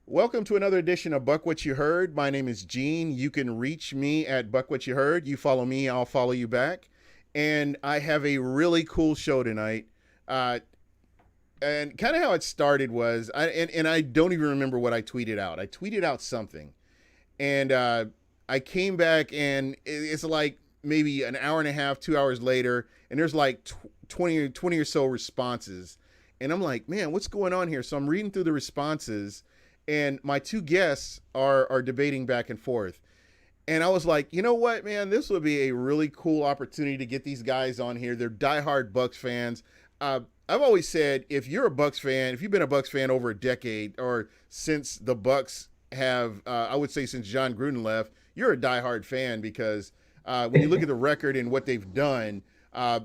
Welcome to another edition of Buck What You Heard. My name is Gene. You can reach me at Buck What You Heard. You follow me, I'll follow you back. And I have a really cool show tonight. Uh, and kind of how it started was, and I don't even remember what I tweeted out. I tweeted out something. And I came back, and it's like maybe an hour and a half, 2 hours later, and there's like 20 or so responses. And I'm like, man, what's going on here? So I'm reading through the responses, and my two guests are debating back and forth. And I was like, you know what, man, this would be a really cool opportunity to get these guys on here. They're diehard Bucs fans. I've always said, if you're a Bucs fan, if you've been a Bucs fan over a decade or since the Bucs have, I would say since John Gruden left, you're a diehard fan because when you look at the record and what they've done,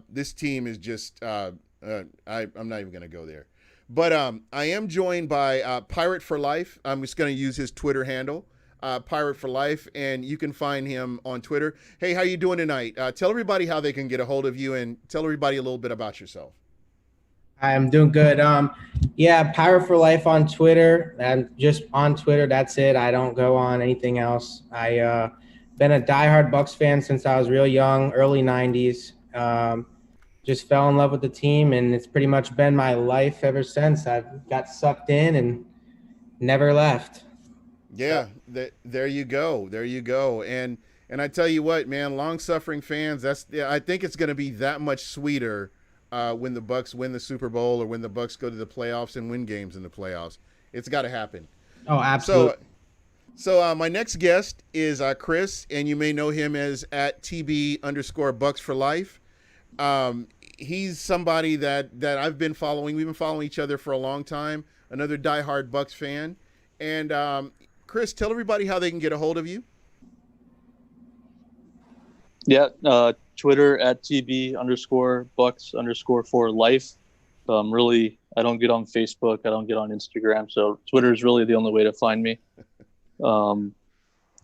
this team is just, I'm not even going to go there. But I am joined by Pirate for Life. I'm just going to use his Twitter handle, Pirate for Life, and you can find him on Twitter. Hey, how you doing tonight? Tell everybody how they can get a hold of you, and tell everybody a little bit about yourself. I'm doing good. Yeah, Power for Life on Twitter. I'm just on Twitter. That's it. I don't go on anything else. I been a diehard Bucks fan since I was real young, early '90s. Just fell in love with the team, and it's pretty much been my life ever since. I've got sucked in and never left. Yeah, there you go. There you go. And I tell you what, man, long-suffering fans, I think it's going to be that much sweeter when the Bucks win the Super Bowl or when the Bucks go to the playoffs and win games in the playoffs. It's got to happen. Oh, absolutely. So my next guest is Chris, and you may know him as at TB_Bucks for Life. He's somebody that I've been following. We've been following each other for a long time. Another diehard Bucks fan. And Chris, tell everybody how they can get a hold of you. Yeah, Twitter at TB_Bucks_for life. Really, I don't get on Facebook. I don't get on Instagram. So Twitter is really the only way to find me.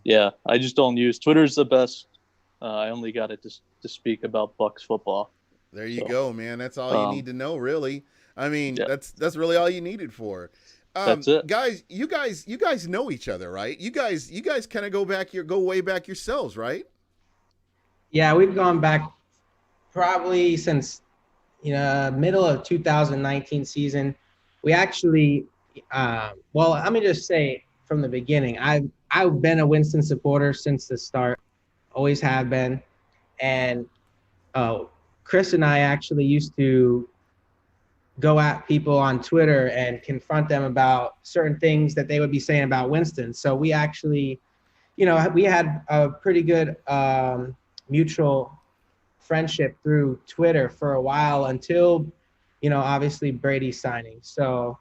Yeah, I just don't use Twitter's the best. I only got it to speak about Bucks football. There you go, man. That's all you need to know, really. I mean, yeah. That's really all you need it for. That's it. Guys, you guys know each other, right? You guys kind of go way back yourselves, right? Yeah, we've gone back probably since middle of 2019 season. We actually, well, let me just say from the beginning, I've been a Winston supporter since the start, always have been, and Chris and I actually used to go at people on Twitter and confront them about certain things that they would be saying about Winston. So we actually, we had a pretty good mutual friendship through Twitter for a while until, obviously Brady signing. So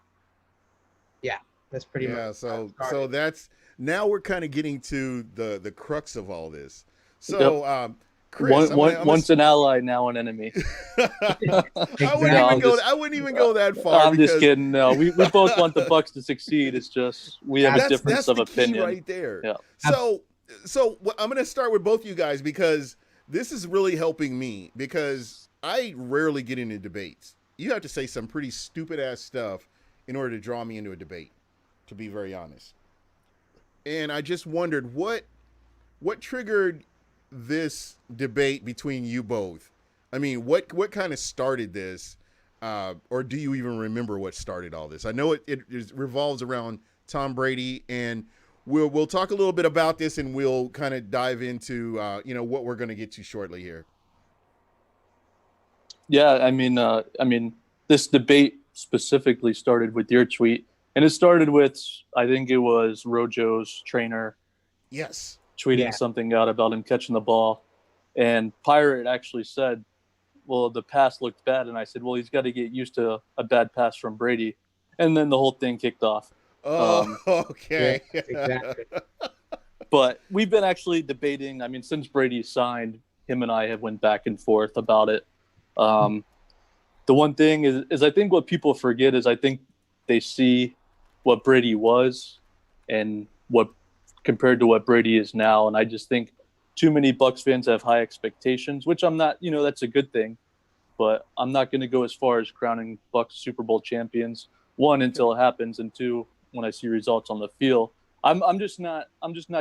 yeah, that's pretty much. Yeah. So that's, now we're kind of getting to the crux of all this. So, yep. Chris, once an ally, now an enemy. Exactly. I wouldn't even go that far. I'm just kidding. No, we both want the Bucks to succeed. It's just we have a difference of opinion right there. Yeah. So I'm going to start with both you guys because this is really helping me because I rarely get into debates. You have to say some pretty stupid ass stuff in order to draw me into a debate, to be very honest. And I just wondered what triggered this debate between you both. I mean, what kind of started this, or do you even remember what started all this? I know it revolves around Tom Brady, and we'll talk a little bit about this, and we'll kind of dive into what we're going to get to shortly here. Yeah, I mean, this debate specifically started with your tweet, and it started with, I think it was Rojo's trainer. Yes. Tweeting something out about him catching the ball. And Pirate actually said, well, the pass looked bad. And I said, well, he's got to get used to a bad pass from Brady. And then the whole thing kicked off. Oh, okay. Yeah, exactly. But we've been actually debating. I mean, since Brady signed, him and I have went back and forth about it. The one thing is I think what people forget is I think they see what Brady was and what compared to what Brady is now. And I just think too many Bucs fans have high expectations, which I'm not, that's a good thing, but I'm not going to go as far as crowning Bucs Super Bowl champions. One, until it happens, and two, when I see results on the field. I'm just not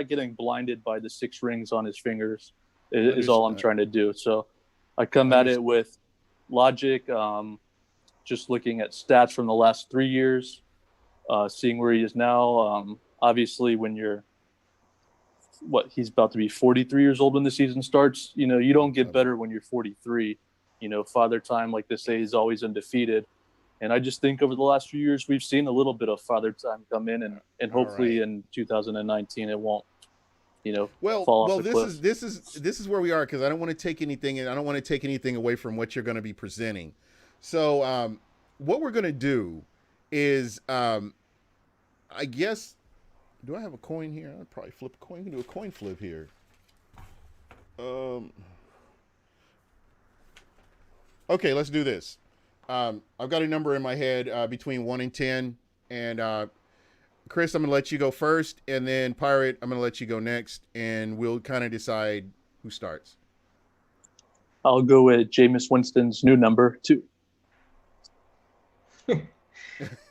getting blinded by the 6 rings on his fingers. Is all I'm trying to do. So I come at it with logic, just looking at stats from the last 3 years, seeing where he is now. Obviously, when you're he's about to be 43 years old when the season starts. You don't get better when you're 43. Father Time, like they say, is always undefeated. And I just think over the last few years, we've seen a little bit of Father Time come in, and hopefully in 2019 it won't, fall off the cliff. This is where we are, because I don't want to take anything, and I don't want to take anything away from what you're going to be presenting. So what we're going to do is, I guess, do I have a coin here? I'd probably flip a coin. We can do a coin flip here. Okay, let's do this. I've got a number in my head between 1 and 10. And Chris, I'm going to let you go first. And then Pirate, I'm going to let you go next. And we'll kind of decide who starts. I'll go with Jameis Winston's new number 2. All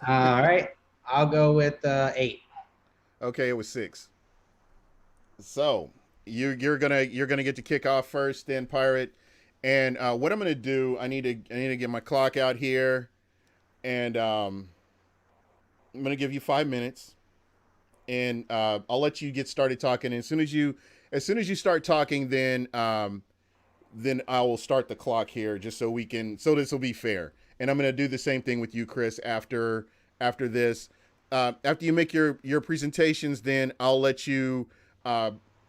right. I'll go with 8. Okay, it was 6. So you're gonna get to kick off first, then Pirate. And what I'm gonna do, I need to get my clock out here, and I'm gonna give you 5 minutes, and I'll let you get started talking. And as soon as you start talking, then I will start the clock here, just so this will be fair. And I'm gonna do the same thing with you, Chris, after this. After you make your presentations, then I'll let you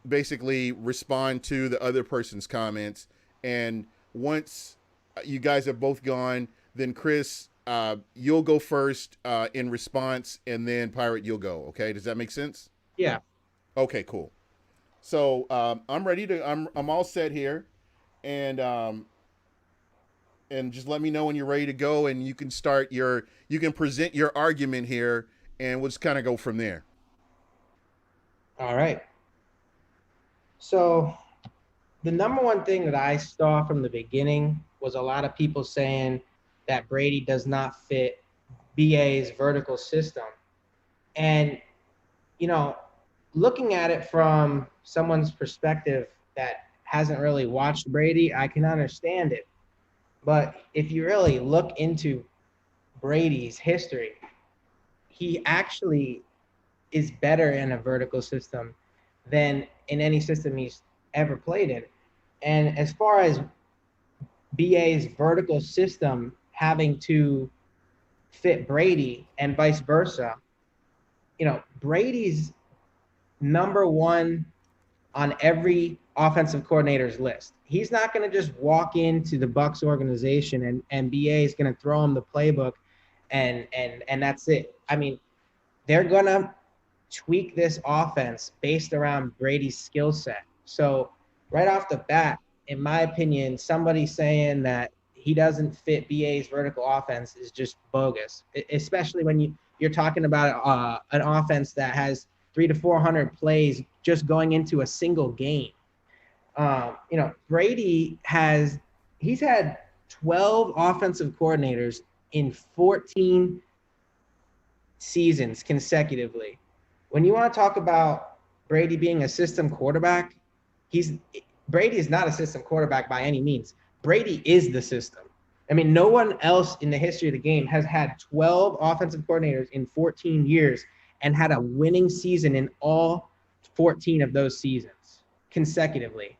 basically respond to the other person's comments. And once you guys have both gone, then Chris, you'll go first in response, and then Pirate, you'll go. Okay, does that make sense? Yeah. Okay, cool. So I'm ready to. I'm all set here, and just let me know when you're ready to go, and you can present your argument here. And we'll just kind of go from there. All right. So the number one thing that I saw from the beginning was a lot of people saying that Brady does not fit BA's vertical system. And, looking at it from someone's perspective that hasn't really watched Brady, I can understand it. But if you really look into Brady's history, he actually is better in a vertical system than in any system he's ever played in. And as far as BA's vertical system having to fit Brady and vice versa, Brady's number one on every offensive coordinator's list. He's not going to just walk into the Bucs organization and BA is going to throw him the playbook and that's it. I mean, they're going to tweak this offense based around Brady's skill set. So right off the bat, in my opinion, somebody saying that he doesn't fit BA's vertical offense is just bogus, especially when you're talking about an offense that has 300 to 400 plays just going into a single game. Brady he's had 12 offensive coordinators in 14 seasons consecutively. When you want to talk about Brady being a system quarterback, Brady is not a system quarterback by any means. Brady is the system. I mean, no one else in the history of the game has had 12 offensive coordinators in 14 years and had a winning season in all 14 of those seasons consecutively.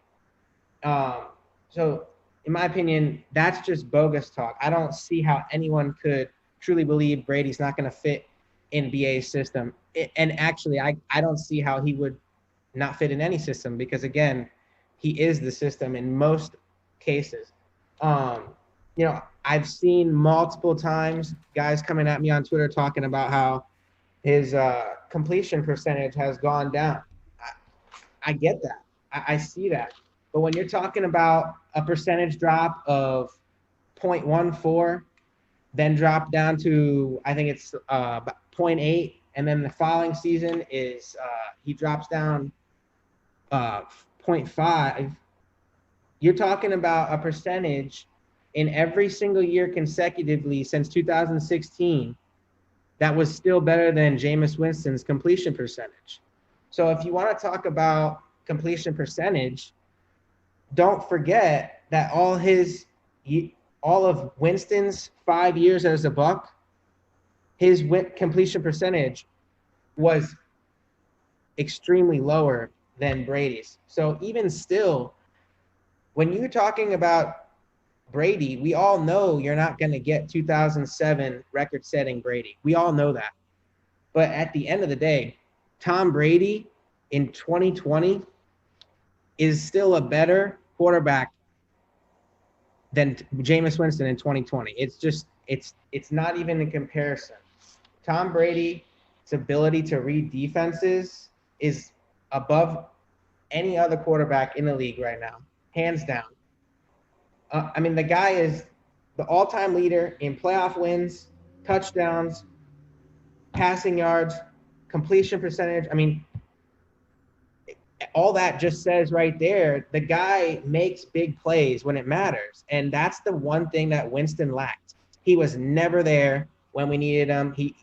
So in my opinion, that's just bogus talk. I don't see how anyone could truly believe Brady's not going to fit in BA's system. And actually, I don't see how he would not fit in any system because, again, he is the system in most cases. I've seen multiple times guys coming at me on Twitter talking about how his completion percentage has gone down. I get that. I see that. But when you're talking about a percentage drop of 0.14, then drop down to, I think it's 0.8, and then the following season is he drops down 0.5, you're talking about a percentage in every single year consecutively since 2016 that was still better than Jameis Winston's completion percentage. So if you want to talk about completion percentage, don't forget that all of Winston's 5 years as a Buck, his completion percentage was extremely lower than Brady's. So even still, when you're talking about Brady, we all know you're not going to get 2007 record-setting Brady. We all know that. But at the end of the day, Tom Brady in 2020 is still a better quarterback than Jameis Winston in 2020. It's not even in comparison. Tom Brady's ability to read defenses is above any other quarterback in the league right now, hands down. I mean, the guy is the all-time leader in playoff wins, touchdowns, passing yards, completion percentage. I mean, all that just says right there, the guy makes big plays when it matters. And that's the one thing that Winston lacked. He was never there when we needed him. He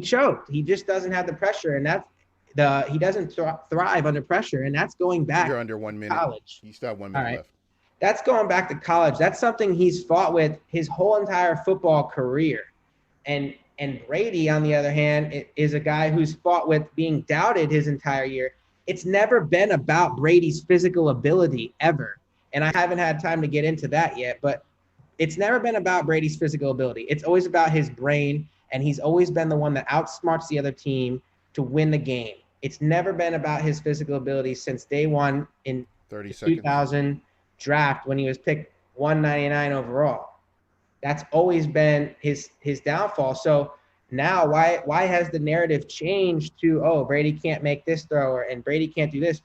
choked. He just doesn't have the pressure. And he doesn't thrive under pressure. And that's going back You're under 1 minute. college. You still have 1 minute left. That's going back to college. That's something he's fought with his whole entire football career. And Brady, on the other hand, is a guy who's fought with being doubted his entire year. It's never been about Brady's physical ability ever. And I haven't had time to get into that yet, but it's never been about Brady's physical ability. It's always about his brain, and he's always been the one that outsmarts the other team to win the game. It's never been about his physical ability since day one in 2000 draft when he was picked 199 overall. That's always been his downfall. So now why has the narrative changed to, oh, Brady can't make this throw and Brady can't do this,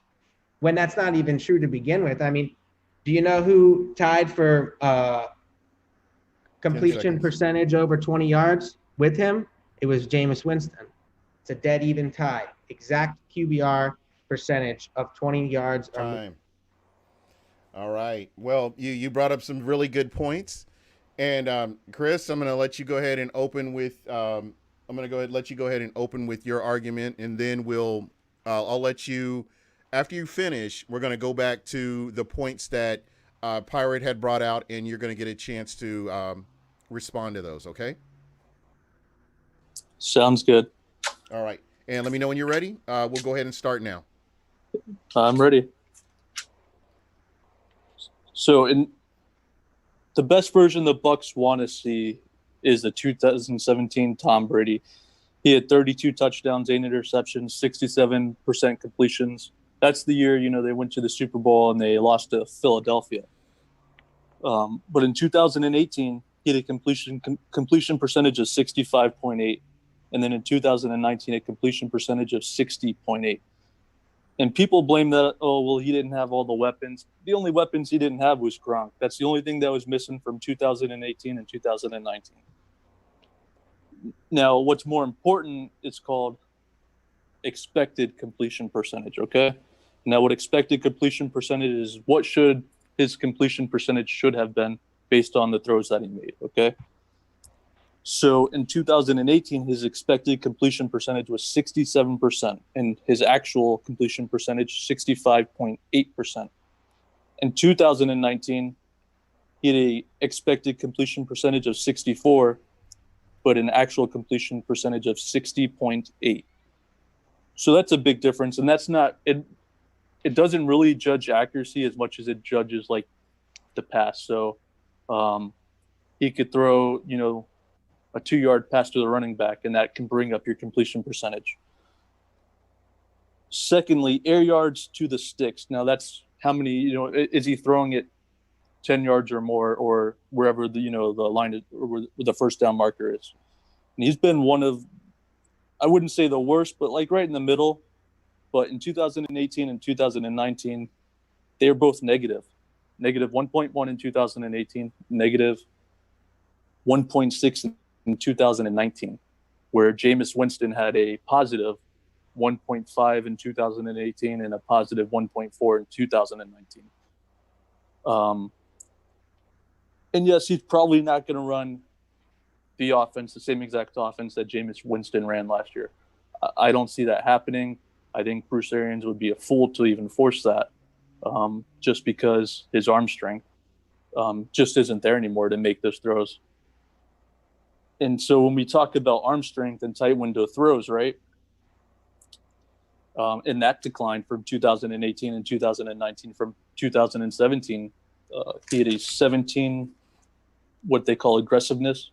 when that's not even true to begin with? I mean, do you know who tied for completion percentage over 20 yards with him? It was Jameis Winston. It's a dead even tie. Exact QBR percentage of 20 yards or more. All right. Well, you brought up some really good points. And Chris, I'm going to let you go ahead and open with your argument, and then I'll let you, after you finish, we're going to go back to the points that Pirate had brought out, and you're going to get a chance to respond to those. Okay. Sounds good. All right. And let me know when you're ready. We'll go ahead and start now. I'm ready. So the best version the Bucs want to see is the 2017 Tom Brady. He had 32 touchdowns, 8 interceptions, 67% completions. That's the year, they went to the Super Bowl and they lost to Philadelphia. But in 2018, he had a completion percentage of 65.8. And then in 2019, a completion percentage of 60.8. And people blame that, he didn't have all the weapons. The only weapons he didn't have was Gronk. That's the only thing that was missing from 2018 and 2019. Now, what's more important, it's called expected completion percentage, okay? Now, what expected completion percentage is, what should his completion percentage should have been based on the throws that he made, okay? So in 2018, his expected completion percentage was 67%, and his actual completion percentage, 65.8%. In 2019, he had a expected completion percentage of 64, but an actual completion percentage of 60.8. So that's a big difference, and that's not it. It doesn't really judge accuracy as much as it judges like the pass. So he could throw, a 2-yard pass to the running back, and that can bring up your completion percentage. Secondly, air yards to the sticks. Now that's how many, is he throwing it 10 yards or more, or wherever the line is, or where the first down marker is. And he's been one of, I wouldn't say the worst, but like right in the middle. But in 2018 and 2019, they were both negative. Negative 1.1 in 2018, negative 1.6 in 2019, where Jameis Winston had a positive 1.5 in 2018 and a positive 1.4 in 2019. And yes, he's probably not going to run the offense, the same exact offense that Jameis Winston ran last year. I don't see that happening. I think Bruce Arians would be a fool to even force that, just because his arm strength just isn't there anymore to make those throws. And so when we talk about arm strength and tight window throws, right, and that declined from 2018 and 2019 from 2017, he had a 17, what they call aggressiveness,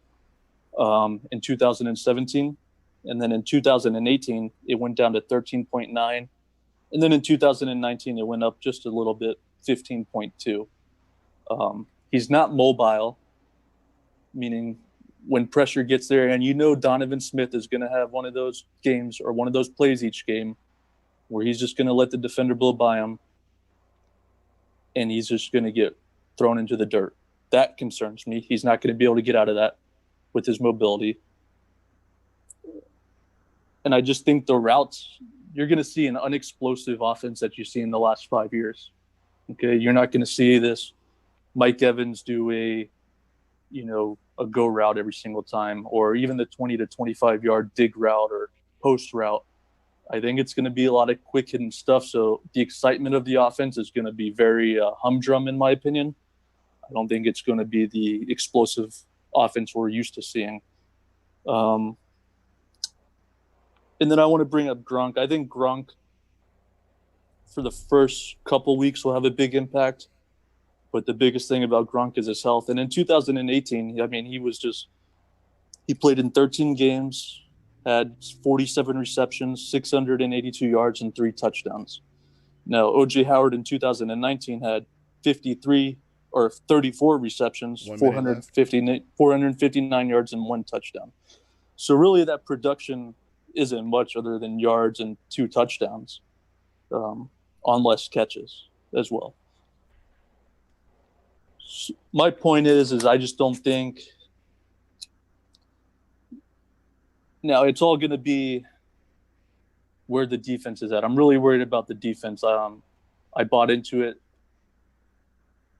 in 2017. And then in 2018, it went down to 13.9. And then in 2019, it went up just a little bit, 15.2. He's not mobile, meaning when pressure gets there, and you know Donovan Smith is going to have one of those games or one of those plays each game where he's just going to let the defender blow by him, and he's just going to get thrown into the dirt. That concerns me. He's not going to be able to get out of that with his mobility. And I just think the routes, you're going to see an unexplosive offense that you see in the last 5 years. Okay, you're not going to see this Mike Evans do a go route every single time, or even the 20 to 25 yard dig route or post route. I think it's going to be a lot of quick hitting stuff. So the excitement of the offense is going to be very humdrum, in my opinion. I don't think it's going to be the explosive offense we're used to seeing. And then I want to bring up Gronk. I think Gronk, for the first couple weeks, will have a big impact. But the biggest thing about Gronk is his health. And in 2018, I mean, he played in 13 games, had 47 receptions, 682 yards, and 3 touchdowns. Now, O.J. Howard in 2019 had 34 receptions, 459 yards, and 1 touchdown. So really that production isn't much other than yards and 2 touchdowns on less catches as well. So my point is I just don't think – now it's all going to be where the defense is at. I'm really worried about the defense. I bought into it,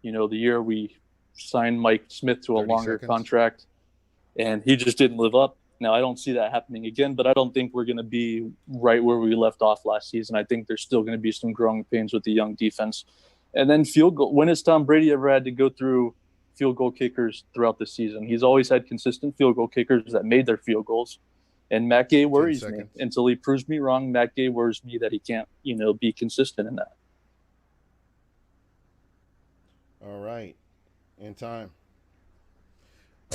the year we signed Mike Smith to a longer contract, and he just didn't live up. Now, I don't see that happening again, but I don't think we're going to be right where we left off last season. I think there's still going to be some growing pains with the young defense. And then field goal. When has Tom Brady ever had to go through field goal kickers throughout the season? He's always had consistent field goal kickers that made their field goals. And Matt Gay worries me until he proves me wrong. Matt Gay worries me that he can't, be consistent in that. All right. In time.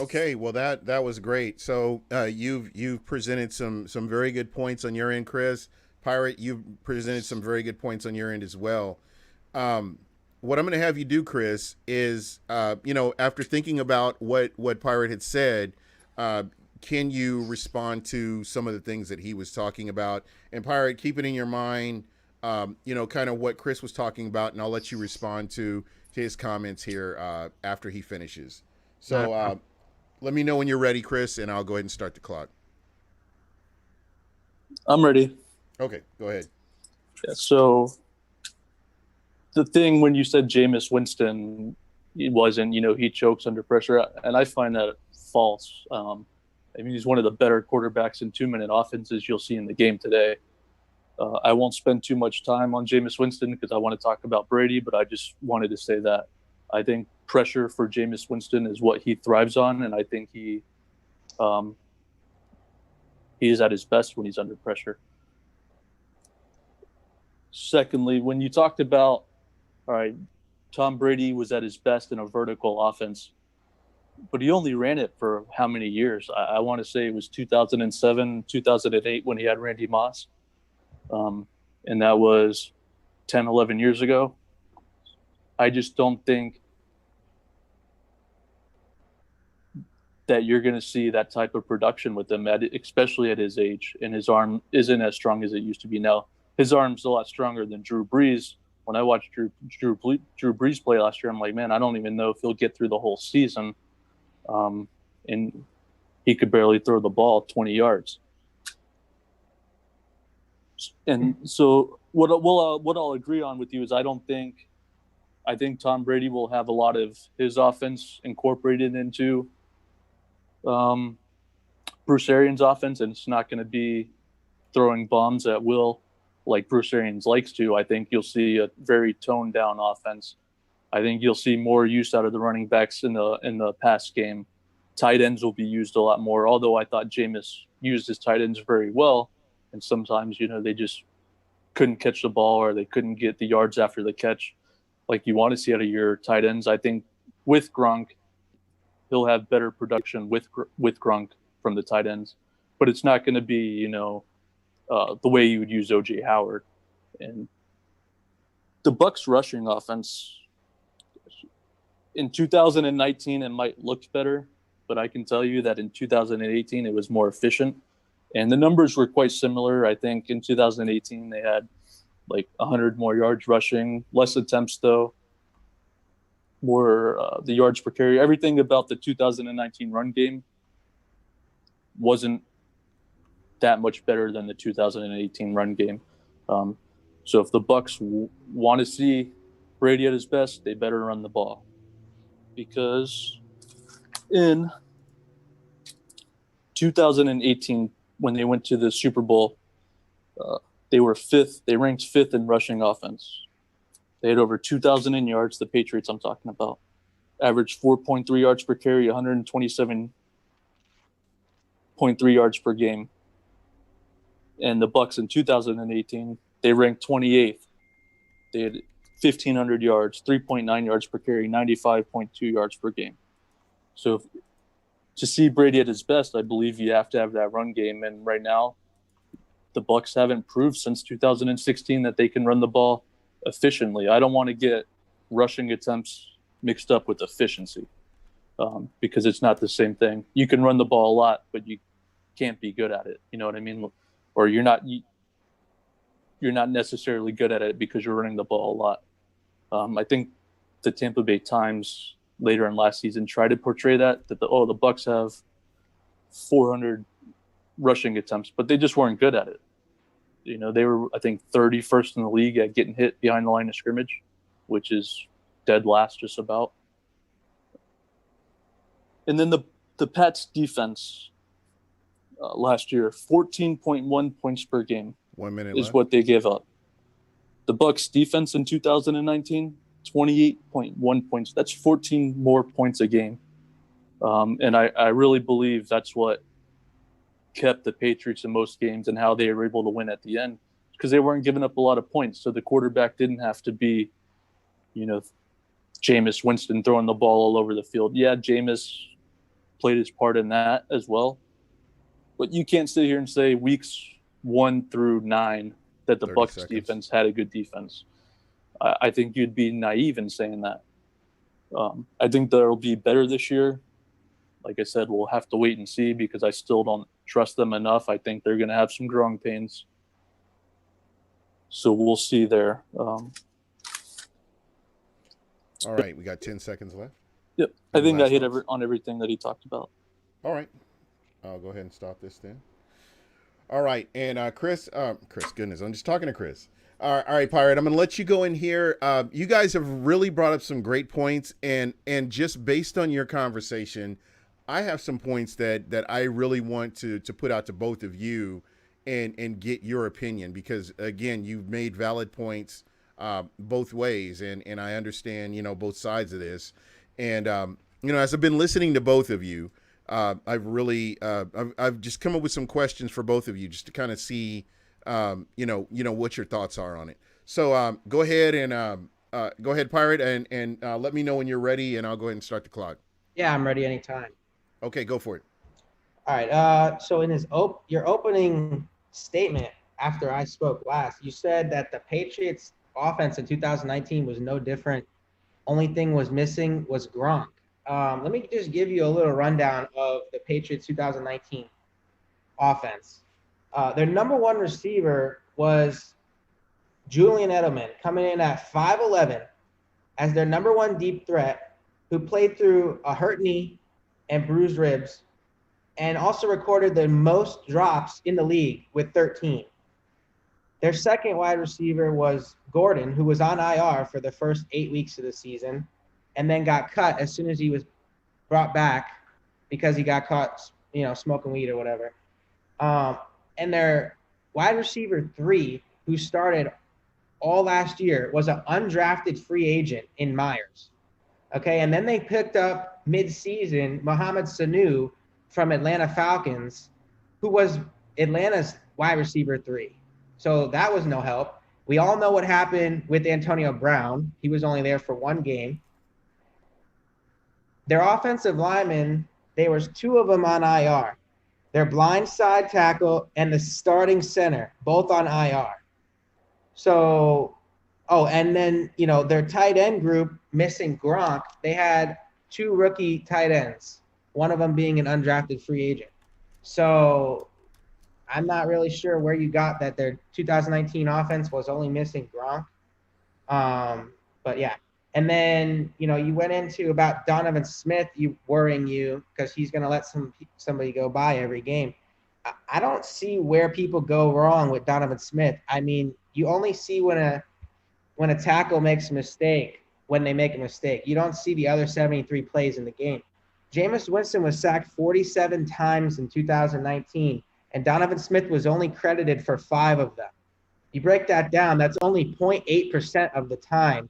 Okay, well that was great. So you've presented some very good points on your end, Chris. Pirate, you've presented some very good points on your end as well. What I'm going to have you do, Chris, is after thinking about what Pirate had said, can you respond to some of the things that he was talking about? And Pirate, keep it in your mind, kind of what Chris was talking about, and I'll let you respond to his comments here after he finishes. So let me know when you're ready, Chris, and I'll go ahead and start the clock. I'm ready. Okay, go ahead. Yeah, so the thing when you said Jameis Winston, he wasn't, he chokes under pressure, and I find that false. He's one of the better quarterbacks in 2-minute offenses you'll see in the game today. I won't spend too much time on Jameis Winston because I want to talk about Brady, but I just wanted to say that I think pressure for Jameis Winston is what he thrives on, and I think he is at his best when he's under pressure. Secondly, when you talked about, all right, Tom Brady was at his best in a vertical offense, but he only ran it for how many years? I want to say it was 2007, 2008 when he had Randy Moss. And that was 10, 11 years ago. I just don't think that you're going to see that type of production with him, especially at his age, and his arm isn't as strong as it used to be now. His arm's a lot stronger than Drew Brees. When I watched Drew Brees play last year, I'm like, man, I don't even know if he'll get through the whole season. And he could barely throw the ball 20 yards. And so what I'll agree on with you is I think Tom Brady will have a lot of his offense incorporated into Bruce Arians' offense, and it's not going to be throwing bombs at will like Bruce Arians likes to. I think you'll see a very toned down offense. I think you'll see more use out of the running backs in the pass game. Tight ends will be used a lot more, although I thought Jameis used his tight ends very well. And sometimes, they just couldn't catch the ball or they couldn't get the yards after the catch like you want to see out of your tight ends. I think with Gronk, he'll have better production with Gronk from the tight ends. But it's not going to be, the way you would use O.J. Howard. And the Bucs rushing offense, in 2019, it might look better, but I can tell you that in 2018, it was more efficient. And the numbers were quite similar. I think in 2018, they had like 100 more yards rushing, less attempts, though, more the yards per carry. Everything about the 2019 run game wasn't that much better than the 2018 run game. So if the Bucs want to see Brady at his best, they better run the ball. Because in 2018, when they went to the Super Bowl, they were fifth. They ranked fifth in rushing offense. They had over 2,000 in yards, the Patriots I'm talking about. Averaged 4.3 yards per carry, 127.3 yards per game. And the Bucs in 2018, they ranked 28th. They had 1,500 yards, 3.9 yards per carry, 95.2 yards per game. So to see Brady at his best, I believe you have to have that run game. And right now, the Bucs haven't proved since 2016 that they can run the ball efficiently. I don't want to get rushing attempts mixed up with efficiency because it's not the same thing. You can run the ball a lot, but you can't be good at it. You know what I mean? Or you're not necessarily good at it because you're running the ball a lot. I think the Tampa Bay Times later in last season tried to portray that the Bucs have 400 rushing attempts, but they just weren't good at it. They were, I think, 31st in the league at getting hit behind the line of scrimmage, which is dead last just about. And then the Pats defense last year, 14.1 points per game 1 minute is left. what they gave up. The Bucs defense in 2019, 28.1 points. That's 14 more points a game. And I really believe that's what kept the Patriots in most games and how they were able to win at the end, because they weren't giving up a lot of points. So the quarterback didn't have to be, Jameis Winston throwing the ball all over the field. Yeah, Jameis played his part in that as well. But you can't sit here and say weeks 1 through 9 that the Bucs defense had a good defense. I think you'd be naive in saying that. I think they'll be better this year. Like I said, we'll have to wait and see because I still don't trust them enough. I think they're going to have some growing pains. So we'll see there. All right, we got 10 seconds left. Yep, I think I hit on everything that he talked about. All right, I'll go ahead and stop this then. All right, and Chris, goodness, I'm just talking to Chris. All right, Pirate, I'm going to let you go in here. You guys have really brought up some great points, and just based on your conversation, I have some points that I really want to put out to both of you and get your opinion, because, again, you've made valid points both ways, and I understand, both sides of this. And, as I've been listening to both of you, I've really I've just come up with some questions for both of you just to kind of see what your thoughts are on it. So go ahead and go ahead, Pirate, and let me know when you're ready, and I'll go ahead and start the clock. Yeah, I'm ready anytime. Okay, go for it. All right. So in your opening statement after I spoke last, you said that the Patriots offense in 2019 was no different. Only thing was missing was Gronk. Let me just give you a little rundown of the Patriots 2019 offense. Their number one receiver was Julian Edelman, coming in at 5'11" as their number one deep threat, who played through a hurt knee and bruised ribs, and also recorded the most drops in the league with 13. Their second wide receiver was Gordon, who was on IR for the first 8 weeks of the season, and then got cut as soon as he was brought back because he got caught smoking weed or whatever. And their wide receiver 3, who started all last year, was an undrafted free agent in Myers. Okay, and then they picked up mid-season Mohamed Sanu from Atlanta Falcons, who was Atlanta's wide receiver 3. So that was no help. We all know what happened with Antonio Brown. He was only there for one game. Their offensive linemen, there was 2 of them on IR. Their blind side tackle and the starting center, both on IR. So, and then, their tight end group, missing Gronk, they had 2 rookie tight ends, one of them being an undrafted free agent. So I'm not really sure where you got that their 2019 offense was only missing Gronk. But yeah. And then, you went into about Donovan Smith, worrying you because he's going to let somebody go by every game. I don't see where people go wrong with Donovan Smith. I mean, you only see when a tackle makes a mistake, when they make a mistake. You don't see the other 73 plays in the game. Jameis Winston was sacked 47 times in 2019, and Donovan Smith was only credited for 5 of them. You break that down, that's only 0.8% of the time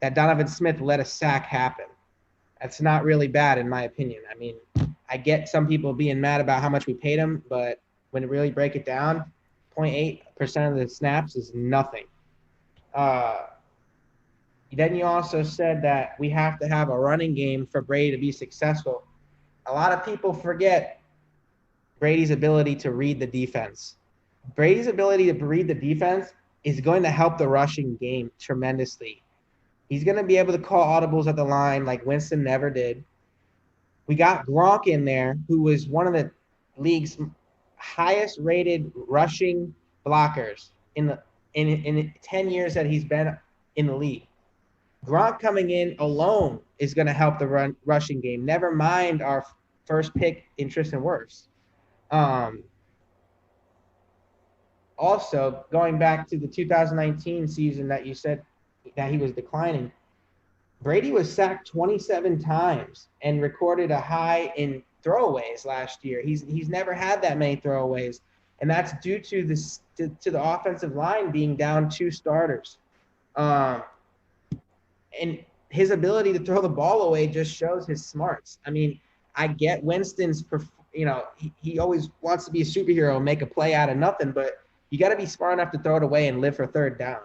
that Donovan Smith let a sack happen. That's not really bad, in my opinion. I mean, I get some people being mad about how much we paid him, but when you really break it down, 0.8% of the snaps is nothing. Then you also said that we have to have a running game for Brady to be successful. A lot of people forget Brady's ability to read the defense. Brady's ability to read the defense is going to help the rushing game tremendously. He's going to be able to call audibles at the line like Winston never did. We got Gronk in there, who was one of the league's highest rated rushing blockers in 10 years that he's been in the league. Gronk coming in alone is going to help the rushing game. Never mind our first pick in Tristan Wirfs. Also, going back to the 2019 season that you said that he was declining, Brady was sacked 27 times and recorded a high in throwaways last year. He's never had that many throwaways, and that's due to the offensive line being down 2 starters. And his ability to throw the ball away just shows his smarts. I mean, I get Winston's, he always wants to be a superhero and make a play out of nothing, but you got to be smart enough to throw it away and live for third down.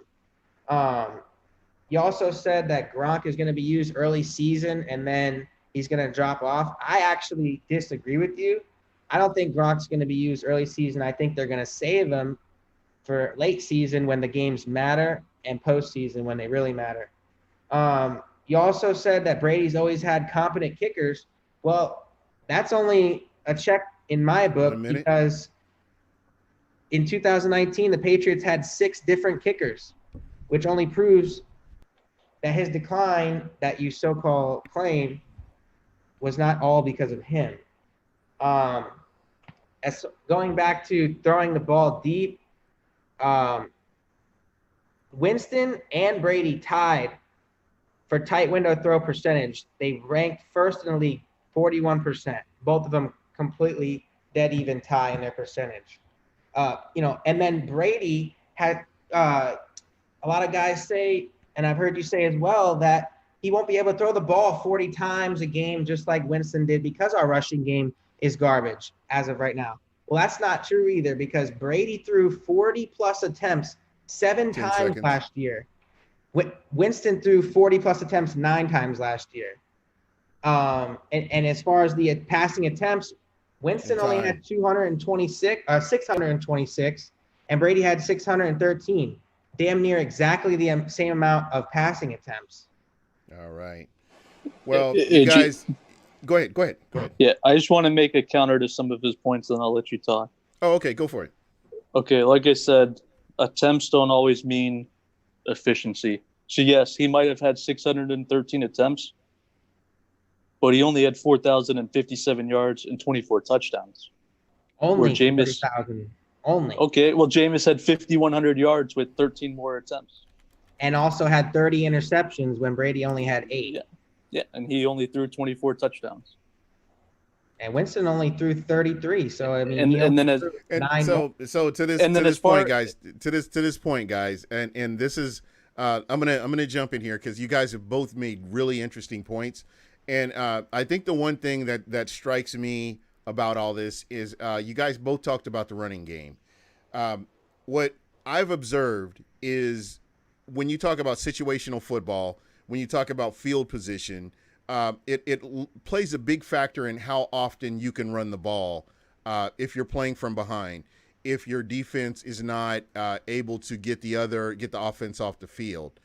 You also said that Gronk is going to be used early season and then he's going to drop off. I actually disagree with you. I don't think Gronk's going to be used early season. I think they're going to save him for late season when the games matter and postseason when they really matter. You also said that Brady's always had competent kickers. Well, that's only a check in my book because in 2019, the Patriots had 6 different kickers, which only proves that his decline that you so-called claim was not all because of him. As going back to throwing the ball deep, Winston and Brady tied for tight window throw percentage. They ranked first in the league, 41%. Both of them completely dead even tie in their percentage. And then Brady had a lot of guys say, and I've heard you say as well, that he won't be able to throw the ball 40 times a game just like Winston did because our rushing game is garbage as of right now. Well, that's not true either because Brady threw 40-plus attempts 7 times seconds. last year. Winston threw 40-plus attempts 9 times last year. And as far as the passing attempts, Winston only had 626, and Brady had 613. Damn near exactly the same amount of passing attempts. All right. Well, you guys, go ahead. Yeah, I just want to make a counter to some of his points, and I'll let you talk. Oh, okay, go for it. Okay, like I said, attempts don't always mean efficiency. So yes, he might have had 613 attempts, but he only had 4,057 yards and 24 touchdowns. Only 40,000. Only. Okay, well, Jameis had 5,100 yards with 13 more attempts. And also had 30 interceptions when Brady only had 8. Yeah, and he only threw 24 touchdowns. And Winston only threw 33. So I mean, And he and only then as threw And 9 more. so to this and to then this as far point, guys, to this point, guys, and this is I'm gonna jump in here because you guys have both made really interesting points, and I think the one thing that strikes me about all this is you guys both talked about the running game. What I've observed is when you talk about situational football, when you talk about field position, it plays a big factor in how often you can run the ball if you're playing from behind. If your defense is not able to get the offense off the field,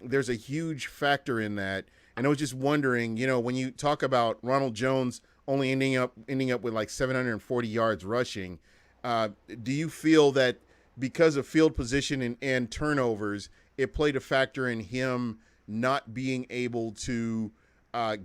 there's a huge factor in that. And I was just wondering, when you talk about Ronald Jones only ending up with like 740 yards rushing, do you feel that because of field position and turnovers, it played a factor in him not being able to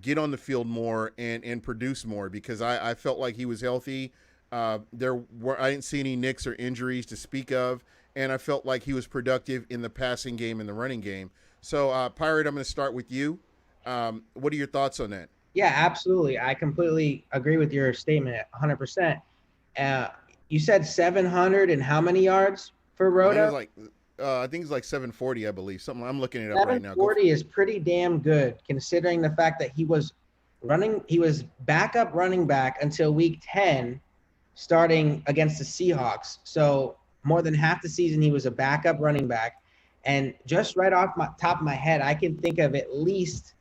get on the field more and produce more? Because I felt like he was healthy. I didn't see any nicks or injuries to speak of, and I felt like he was productive in the passing game and the running game. So, Pirate, I'm going to start with you. What are your thoughts on that? Yeah, absolutely. I completely agree with your statement at 100%. Uh, you said 700 and how many yards for I think it was Roto? like I think it's like 740, I believe. Something I'm looking it up right now. 740 is pretty damn good considering the fact that he was backup running back until week 10 starting against the Seahawks. So more than half the season he was a backup running back. And just right off my top of my head, I can think of at least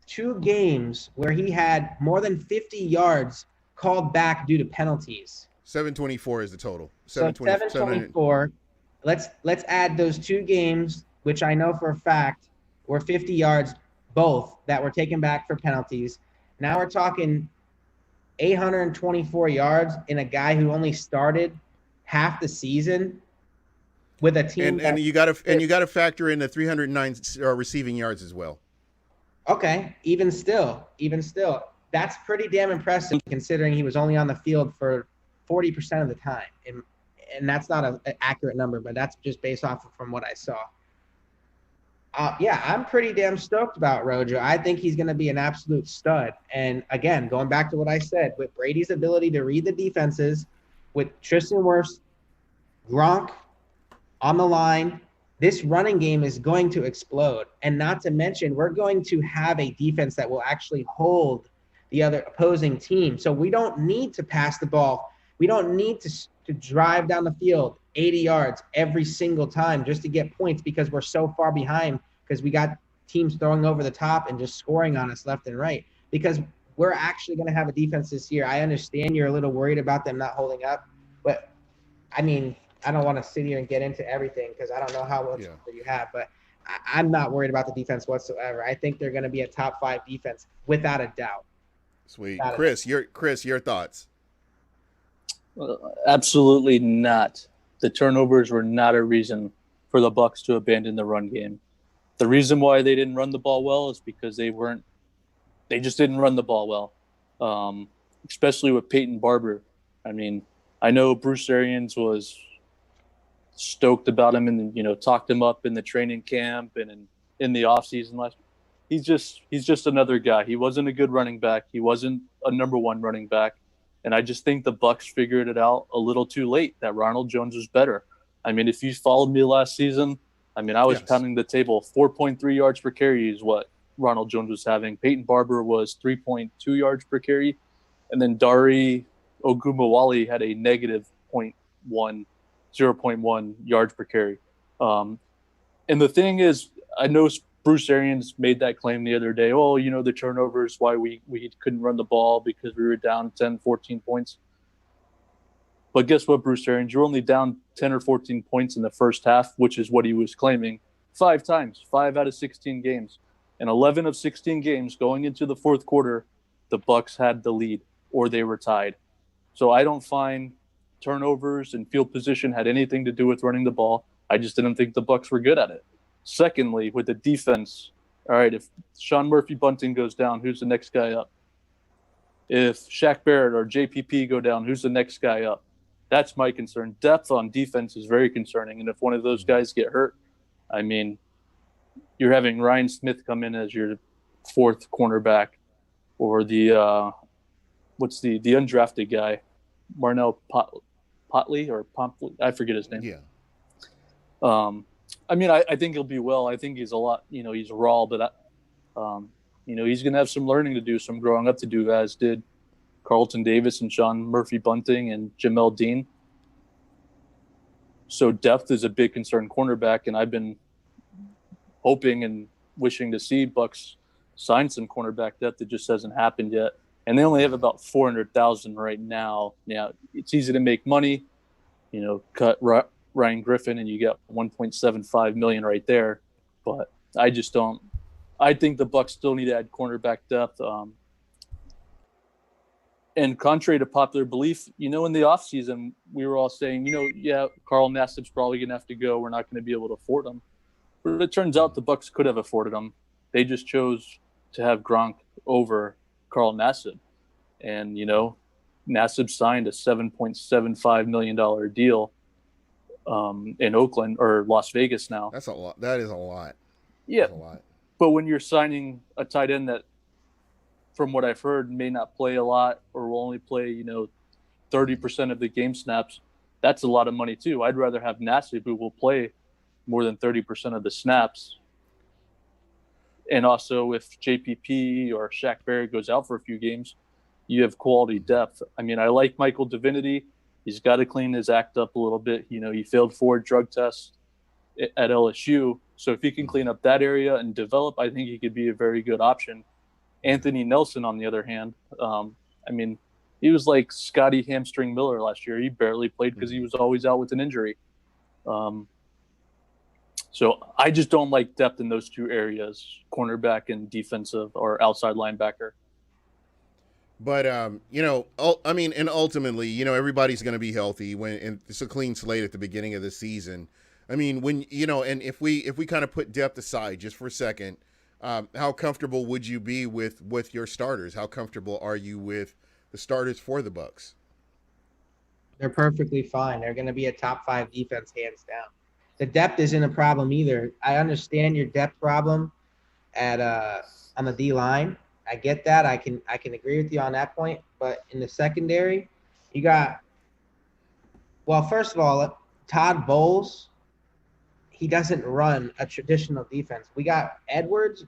2 games where he had more than 50 yards called back due to penalties. 724 is the total. So 720, 700. 724. Let's add those 2 games, which I know for a fact were 50 yards both that were taken back for penalties. Now we're talking 824 yards in a guy who only started half the season with a team And you got to factor in the 309 receiving yards as well. Okay, even still, that's pretty damn impressive considering he was only on the field for 40% of the time. And that's not an accurate number, but that's just based off from what I saw. Yeah, I'm pretty damn stoked about Rojo. I think he's going to be an absolute stud. And again, going back to what I said, with Brady's ability to read the defenses, with Tristan Wirfs, Gronk on the line, this running game is going to explode. And not to mention, we're going to have a defense that will actually hold the other opposing team. So we don't need to pass the ball. We don't need to drive down the field 80 yards every single time just to get points because we're so far behind because we got teams throwing over the top and just scoring on us left and right. Because we're actually going to have a defense this year. I understand you're a little worried about them not holding up, but I mean, I don't want to sit here and get into everything because I don't know how much you have, but I'm not worried about the defense whatsoever. I think they're going to be a top 5 defense without a doubt. Sweet. Chris, your thoughts. Absolutely not. The turnovers were not a reason for the Bucs to abandon the run game. The reason why they didn't run the ball well is because they just didn't run the ball well, especially with Peyton Barber. I mean, I know Bruce Arians was stoked about him and talked him up in the training camp and in the offseason last. He's just another guy. He wasn't a good running back. He wasn't a number 1 running back. And I just think the Bucs figured it out a little too late that Ronald Jones was better. I mean, if you followed me last season, I mean, I was pounding the table. 4.3 yards per carry is what Ronald Jones was having. Peyton Barber was 3.2 yards per carry. And then Dari Ogumawale had a negative 0.1 yards per carry. And the thing is, I know Bruce Arians made that claim the other day. Oh, the turnovers, why we couldn't run the ball because we were down 10, 14 points. But guess what, Bruce Arians? You're only down 10 or 14 points in the first half, which is what he was claiming, 5 times, 5 out of 16 games. And 11 of 16 games going into the fourth quarter, the Bucs had the lead or they were tied. So I don't find turnovers and field position had anything to do with running the ball. I just didn't think the Bucs were good at it. Secondly, with the defense, all right, if Sean Murphy-Bunting goes down, who's the next guy up? If Shaq Barrett or JPP go down, who's the next guy up? That's my concern. Depth on defense is very concerning. And if one of those guys get hurt, I mean, you're having Ryan Smith come in as your 4th cornerback or the what's the undrafted guy, Potley or Pompley? I forget his name. Yeah. I mean, I think he'll be well. I think he's a lot, he's raw, but he's going to have some learning to do, some growing up to do, as did Carlton Davis and Sean Murphy Bunting and Jamel Dean. So depth is a big concern cornerback, and I've been hoping and wishing to see Bucs sign some cornerback depth. It just hasn't happened yet. And they only have about 400,000 right now. Now, it's easy to make money, cut Ryan Griffin and you get 1.75 million right there. But I just don't. I think the Bucs still need to add cornerback depth. And contrary to popular belief, in the offseason, we were all saying, Carl Nassib's probably going to have to go. We're not going to be able to afford him. But it turns out the Bucs could have afforded him. They just chose to have Gronk over Carl Nassib. And, Nassib signed a $7.75 million deal in Oakland or Las Vegas now. That's a lot. That is a lot. Yeah. That's a lot. But when you're signing a tight end that, from what I've heard, may not play a lot or will only play, 30% of the game snaps, that's a lot of money too. I'd rather have Nassib, who will play more than 30% of the snaps. And also, if JPP or Shaq Barrett goes out for a few games, you have quality depth. I mean, I like Michael Divinity. He's got to clean his act up a little bit. He failed 4 drug tests at LSU. So if he can clean up that area and develop, I think he could be a very good option. Anthony Nelson, on the other hand, he was like Scotty Hamstring Miller last year. He barely played because he was always out with an injury. So I just don't like depth in those two areas, cornerback and defensive or outside linebacker. But, and ultimately, everybody's going to be healthy and it's a clean slate at the beginning of the season. I mean, when, and if we kind of put depth aside just for a second, how comfortable would you be with your starters? How comfortable are you with the starters for the Bucs? They're perfectly fine. They're going to be a top 5 defense, hands down. The depth isn't a problem either. I understand your depth problem at on the D line. I get that. I can agree with you on that point. But in the secondary, you got, well, first of all, Todd Bowles, he doesn't run a traditional defense. We got Edwards,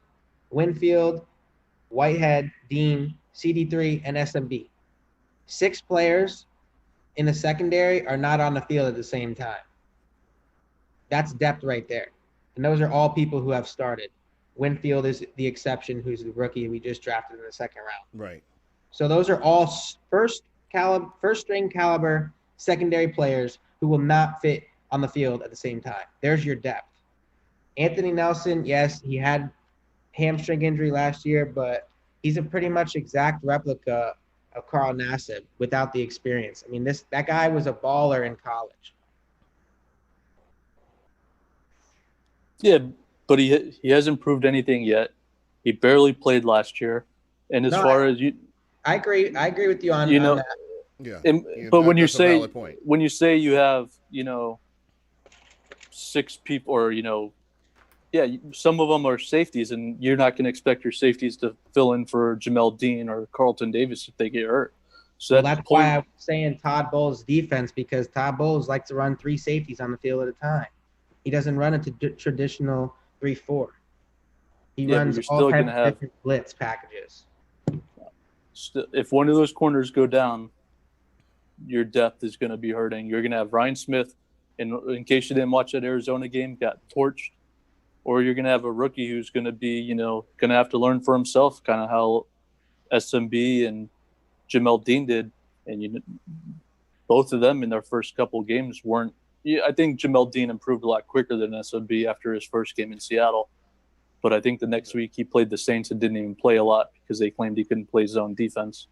Winfield, Whitehead, Dean, CD3, and SMB. 6 players in the secondary are not on the field at the same time. That's depth right there. And those are all people who have started. Winfield is the exception, who's the rookie we just drafted in the second round. Right. So those are all first string caliber secondary players who will not fit on the field at the same time. There's your depth. Anthony Nelson, yes, he had hamstring injury last year, but he's a pretty much exact replica of Carl Nassib without the experience. I mean, that guy was a baller in college. Yeah, but he hasn't proved anything yet. He barely played last year, and as far as you, I agree with you on that. Yeah. But when you say you have 6 people, or some of them are safeties, and you're not going to expect your safeties to fill in for Jamel Dean or Carlton Davis if they get hurt. So that's why I'm saying Todd Bowles' defense, because Todd Bowles likes to run 3 safeties on the field at a time. He doesn't run a traditional 3-4. He runs all types of different blitz packages. If one of those corners go down, your depth is going to be hurting. You're going to have Ryan Smith, and in case you didn't watch that Arizona game, got torched. Or you're going to have a rookie who's going to be, going to have to learn for himself, kind of how SMB and Jamel Dean did. And both of them in their first couple of games weren't. I think Jamel Dean improved a lot quicker than SMB after his first game in Seattle. But I think the next week he played the Saints and didn't even play a lot because they claimed he couldn't play zone defense.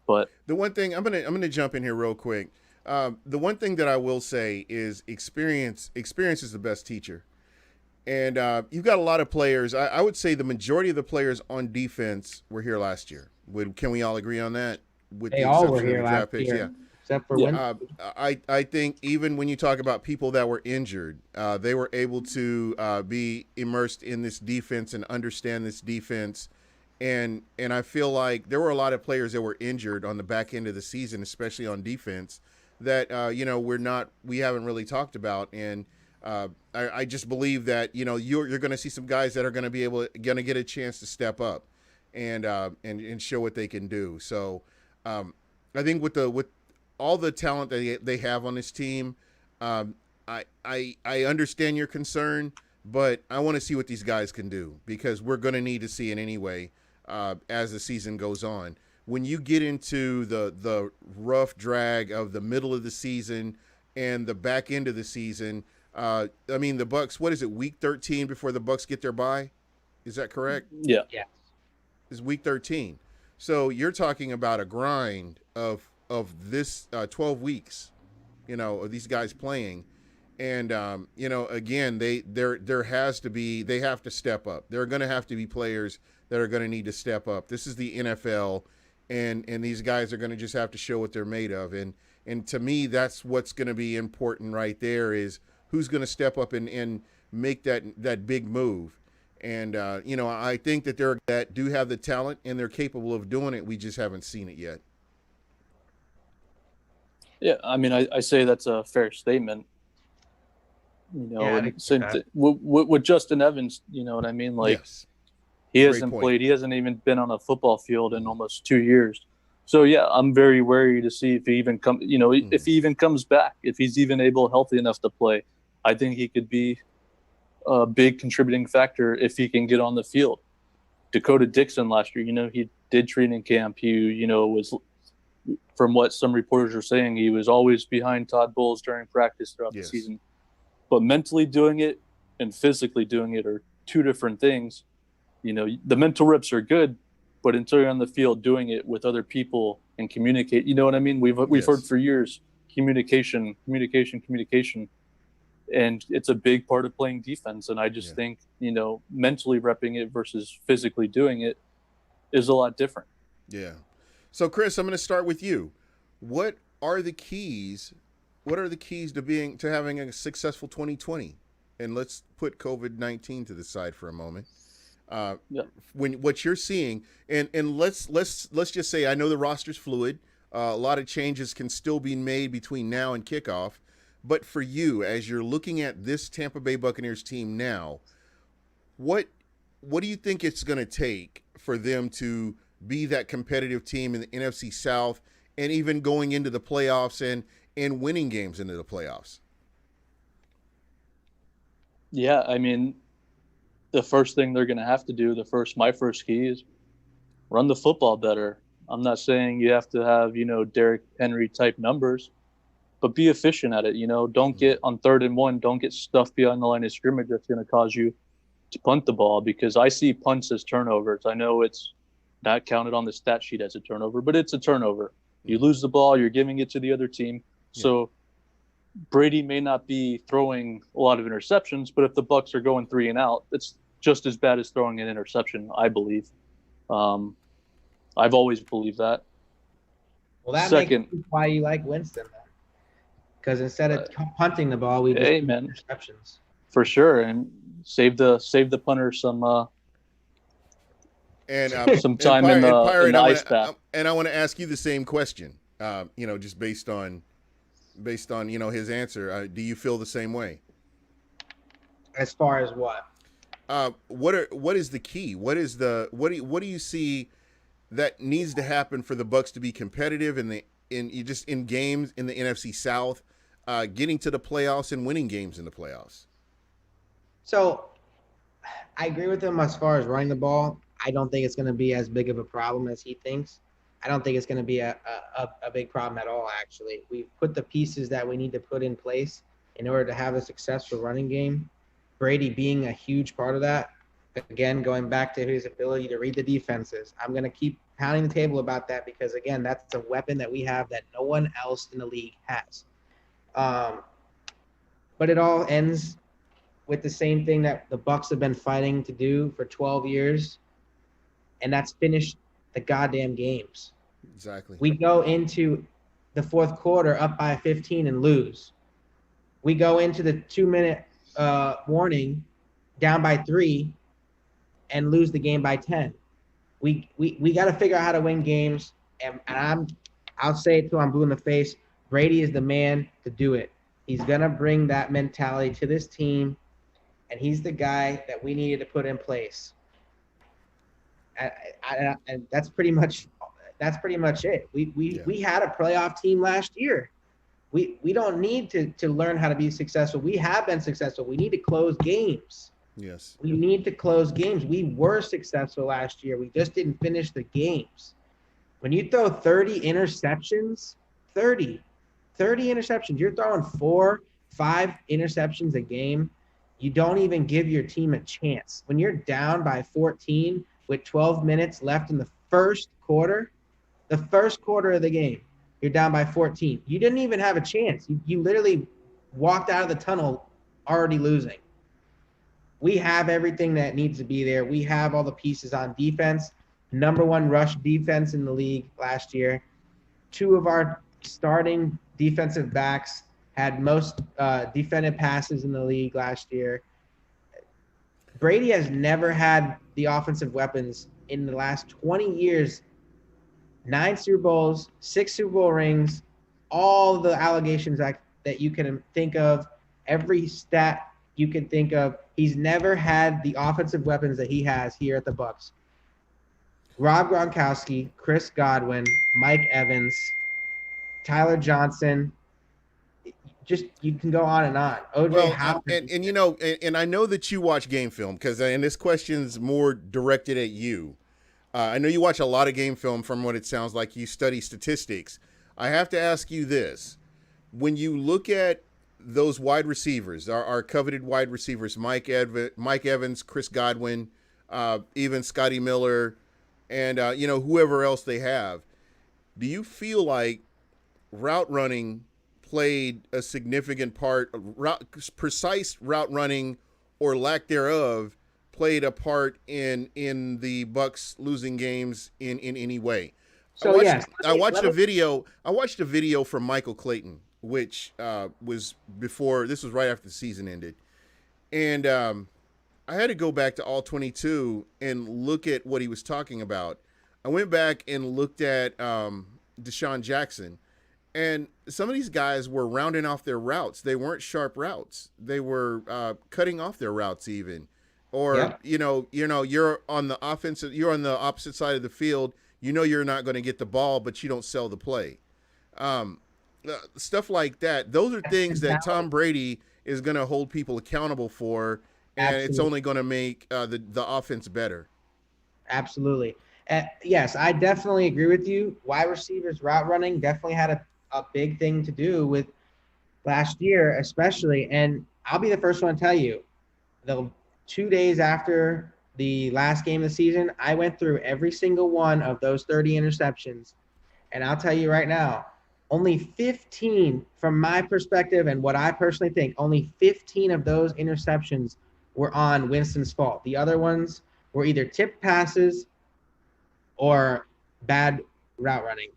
But the one thing I'm gonna jump in here real quick. The one thing that I will say is experience is the best teacher. And you've got a lot of players. I would say the majority of the players on defense were here last year. Can we all agree on that? They all were here last year. Yeah. Except for I think even when you talk about people that were injured, they were able to be immersed in this defense and understand this defense and I feel like there were a lot of players that were injured on the back end of the season, especially on defense, that we haven't really talked about. And I just believe that you're going to see some guys that are going to going to get a chance to step up and show what they can do. So I think with all the talent that they have on this team, I understand your concern, but I want to see what these guys can do, because we're going to need to see it anyway as the season goes on. When you get into the rough drag of the middle of the season and the back end of the season, the Bucs, what is it, week 13 before the Bucs get their bye? Is that correct? Yeah. It's week 13. So you're talking about a grind of this 12 weeks, of these guys playing. And again, they have to step up. There are going to have to be players that are going to need to step up. This is the NFL, and these guys are going to just have to show what they're made of. And to me, that's what's going to be important right there, is who's going to step up and make that big move. And I think that do have the talent and they're capable of doing it. We just haven't seen it yet. Yeah, I say that's a fair statement. With Justin Evans, you know what I mean? Like, yes. He hasn't played. He hasn't even been on a football field in almost 2 years. So yeah, I'm very wary to see if he even if he even comes back, if he's even healthy enough to play. I think he could be a big contributing factor if he can get on the field. Dakota Dixon last year, he did training camp. He, was, from what some reporters are saying, he was always behind Todd Bowles during practice throughout the season. But mentally doing it and physically doing it are two different things. The mental reps are good, but until you're on the field doing it with other people and communicate, you know what I mean? We've heard for years, communication, and it's a big part of playing defense. And I just think, mentally repping it versus physically doing it is a lot different. Yeah. So Chris, I'm going to start with you. What are the keys to having a successful 2020? And let's put COVID-19 to the side for a moment. When what you're seeing, and let's just say, I know the roster's fluid. A lot of changes can still be made between now and kickoff. But for you, as you're looking at this Tampa Bay Buccaneers team now, what do you think it's going to take for them to be that competitive team in the NFC South, and even going into the playoffs and winning games into the playoffs? Yeah, the first thing they're going to have to do, my first key is run the football better. I'm not saying you have to have, Derrick Henry type numbers, but be efficient at it. Don't get on 3rd and 1, don't get stuffed behind the line of scrimmage. That's going to cause you to punt the ball, because I see punts as turnovers. I know it's not counted on the stat sheet as a turnover, but it's a turnover. You lose the ball, you're giving it to the other team. So Brady may not be throwing a lot of interceptions, but if the Bucs are going 3 and out, it's just as bad as throwing an interception, I believe. I've always believed that. Well, that makes sense why you like Winston, then. Because instead of punting the ball, we just do interceptions. For sure, and save the punter some time in the ice bath. And I want to ask you the same question. Just based on his answer. Do you feel the same way? As far as what? What is the key? What do you see that needs to happen for the Bucs to be competitive in games in the NFC South, getting to the playoffs and winning games in the playoffs? So I agree with him as far as running the ball. I don't think it's going to be as big of a problem as he thinks. I don't think it's going to be a big problem at all, actually. We've put the pieces that we need to put in place in order to have a successful running game. Brady being a huge part of that. Again, going back to his ability to read the defenses. I'm going to keep pounding the table about that because, again, that's a weapon that we have that no one else in the league has. But it all ends with the same thing that the Bucs have been fighting to do for 12 years, and that's finish the goddamn games. Exactly. We go into the fourth quarter up by 15 and lose. We go into the 2-minute warning down by 3 and lose the game by 10. we got to figure out how to win games. And I'll say it till I'm blue in the face. Brady is the man to do it. He's gonna bring that mentality to this team, and he's the guy that we needed to put in place. And that's pretty much it. We had a playoff team last year. We don't need to learn how to be successful. We have been successful. We need to close games. Yes. We need to close games. We were successful last year. We just didn't finish the games. When you throw 30 interceptions, 30 interceptions, you're throwing 4-5 interceptions a game. You don't even give your team a chance. When you're down by 14 with 12 minutes left in the first quarter of the game, you're down by 14. You didn't even have a chance. You literally walked out of the tunnel already losing. We have everything that needs to be there. We have all the pieces on defense. Number 1 rush defense in the league last year. 2 of our starting defensive backs had most defended passes in the league last year. Brady has never had the offensive weapons in the last 20 years. 9 Super Bowls, 6 Super Bowl rings, all the allegations that you can think of, every stat you can think of. He's never had the offensive weapons that he has here at the Bucs. Rob Gronkowski, Chris Godwin, Mike Evans, Tyler Johnson. Just you can go on and on. OJ Well, Howard. and you know, and I know that you watch game film because, and this question's more directed at you. I know you watch a lot of game film. From what it sounds like, you study statistics. I have to ask you this: when you look at those wide receivers, our coveted wide receivers, Mike Evans, Chris Godwin, even Scotty Miller, and whoever else they have, do you feel like route running played a significant part? Precise route running or lack thereof played a part in the Bucs losing games in any way? So I watched a video from Michael Clayton, which was before, this was right after the season ended, and I had to go back to all 22 and look at what he was talking about. I went back and looked at Deshaun Jackson, and some of these guys were rounding off their routes. They weren't sharp routes. They were cutting off their routes even. Or, you're on the opposite side of the field. You're not going to get the ball, but you don't sell the play. Stuff like that. Those are things that Tom Brady is going to hold people accountable for, and Absolutely. It's only going to make the offense better. Absolutely. Yes, I definitely agree with you. Wide receivers, route running definitely had a big thing to do with last year, especially. And I'll be the first one to tell you, the 2 days after the last game of the season, I went through every single one of those 30 interceptions. And I'll tell you right now, only 15, from my perspective and what I personally think, only 15 of those interceptions were on Winston's fault. The other ones were either tipped passes or bad route running.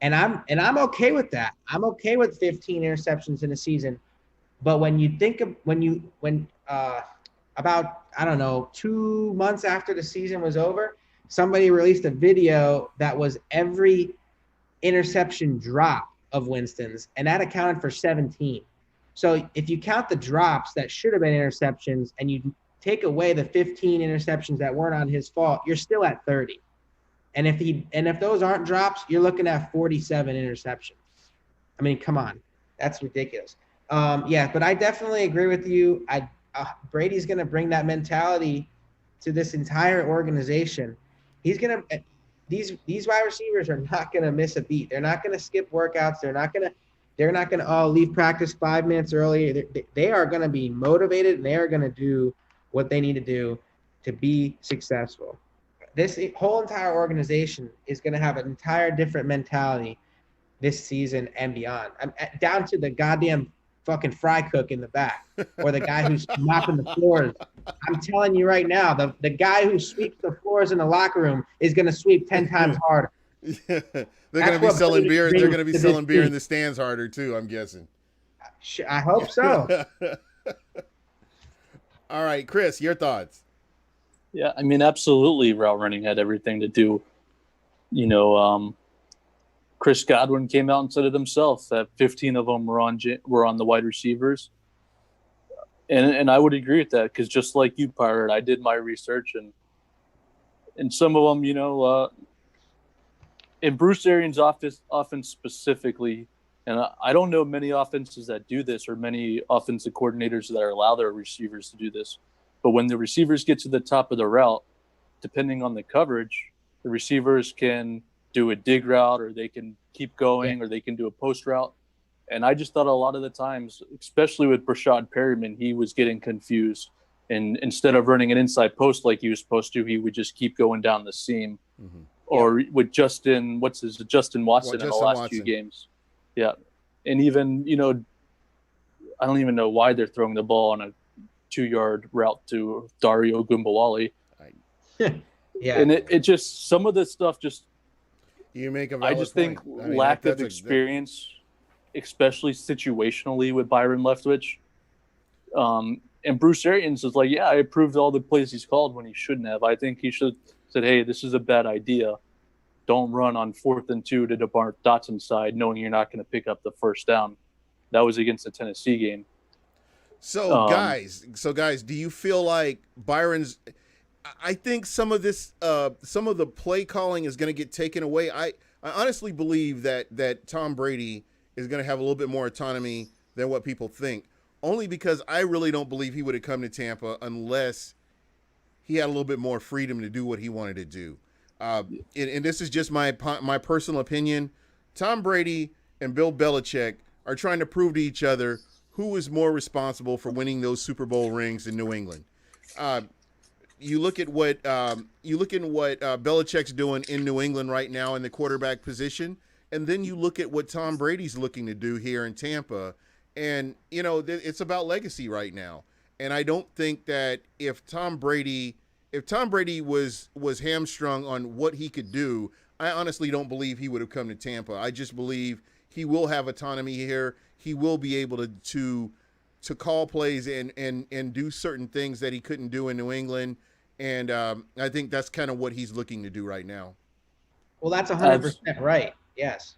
And I'm okay with that. I'm okay with 15 interceptions in a season. But when you think of about, I don't know, 2 months after the season was over, somebody released a video that was every interception drop of Winston's, and that accounted for 17. So if you count the drops that should have been interceptions and you take away the 15 interceptions that weren't on his fault, you're still at 30. And if those aren't drops, you're looking at 47 interceptions. I mean, come on, that's ridiculous. But I definitely agree with you. Brady's going to bring that mentality to this entire organization. He's going to these wide receivers are not going to miss a beat. They're not going to skip workouts. They're not going to leave practice 5 minutes early. They are going to be motivated, and they are going to do what they need to do to be successful. This whole entire organization is going to have an entire different mentality this season and beyond. Down to the goddamn fucking fry cook in the back, or the guy who's mopping the floors. I'm telling you right now, the guy who sweeps the floors in the locker room is going to sweep 10 times harder. They're going to be selling beer. They're going to be selling beer in the stands harder too, I'm guessing. I hope so. All right, Chris, your thoughts. Yeah, I mean, absolutely, route running had everything to do. You know, Chris Godwin came out and said it himself that 15 of them were on the wide receivers, and I would agree with that because just like you, Pirate, I did my research and some of them, in Bruce Arians' offense specifically, and I don't know many offenses that do this or many offensive coordinators that allow their receivers to do this, but when the receivers get to the top of the route, depending on the coverage, the receivers can do a dig route or they can keep going or they can do a post route. And I just thought a lot of the times, especially with Brashad Perryman, he was getting confused. And instead of running an inside post like he was supposed to, he would just keep going down the seam. Mm-hmm. Or with Justin Watson in the last few games. Yeah. And even, I don't even know why they're throwing the ball on a 2-yard route to Dario Gumbawali. Yeah. And it just, some of this stuff just, you make a valid I just point. think lack of experience, especially situationally with Byron Leftwich. And Bruce Arians is like, yeah, I approved all the plays he's called when he shouldn't have. I think he should have said, hey, this is a bad idea. Don't run on 4th and 2 to DeMar Dotson's side, knowing you're not going to pick up the first down. That was against the Tennessee game. So guys, do you feel like Byron's? I think some of the play calling is going to get taken away. I honestly believe that Tom Brady is going to have a little bit more autonomy than what people think. Only because I really don't believe he would have come to Tampa unless he had a little bit more freedom to do what he wanted to do. And this is just my personal opinion. Tom Brady and Bill Belichick are trying to prove to each other who is more responsible for winning those Super Bowl rings in New England. You look at what Belichick's doing in New England right now in the quarterback position, and then you look at what Tom Brady's looking to do here in Tampa, and it's about legacy right now. And I don't think that if Tom Brady was hamstrung on what he could do, I honestly don't believe he would have come to Tampa. I just believe he will have autonomy here. He will be able to call plays and do certain things that he couldn't do in New England. And I think that's kind of what he's looking to do right now. Well, that's 100% right. Yes.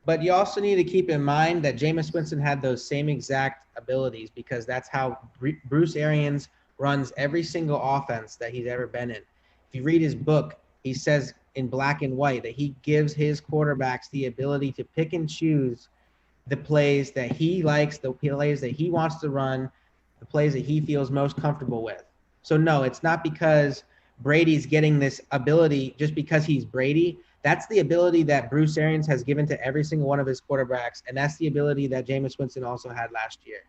But you also need to keep in mind that Jameis Winston had those same exact abilities because that's how Bruce Arians runs every single offense that he's ever been in. If you read his book, he says in black and white that he gives his quarterbacks the ability to pick and choose the plays that he likes, the plays that he wants to run, the plays that he feels most comfortable with. So no, it's not because Brady's getting this ability just because he's Brady. That's the ability that Bruce Arians has given to every single one of his quarterbacks, and that's the ability that Jameis Winston also had last year.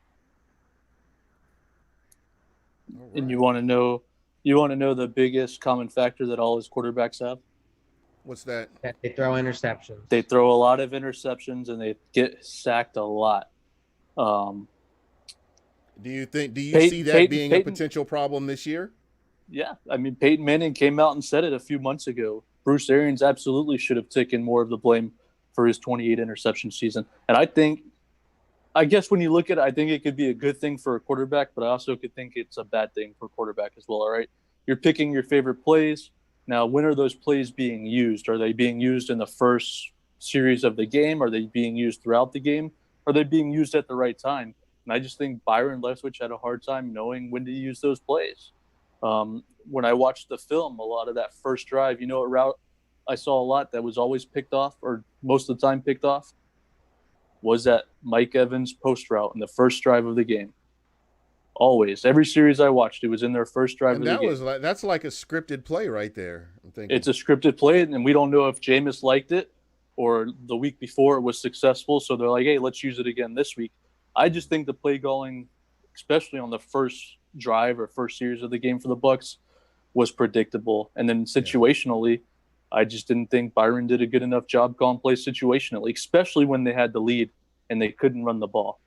Right. And you want to know the biggest common factor that all his quarterbacks have? What's that? That they throw interceptions. They throw a lot of interceptions and they get sacked a lot. Do you see that being a potential problem this year? Yeah, I mean, Peyton Manning came out and said it a few months ago. Bruce Arians absolutely should have taken more of the blame for his 28 interception season. And I guess when you look at it, I think it could be a good thing for a quarterback, but I also could think it's a bad thing for a quarterback as well, all right? You're picking your favorite plays. Now, when are those plays being used? Are they being used in the first series of the game? Are they being used throughout the game? Are they being used at the right time? And I just think Byron Leftwich had a hard time knowing when to use those plays. When I watched the film, a lot of that first drive, what route I saw a lot that was always picked off, or most of the time picked off, was that Mike Evans post route in the first drive of the game. Always. Every series I watched, it was in their first drive of the game. That's like a scripted play right there, I'm thinking. It's a scripted play, and we don't know if Jameis liked it or the week before it was successful, so they're like, hey, let's use it again this week. I just think the play calling, especially on the first drive or first series of the game for the Bucs, was predictable. And then situationally, I just didn't think Byron did a good enough job calling plays situationally, especially when they had the lead and they couldn't run the ball.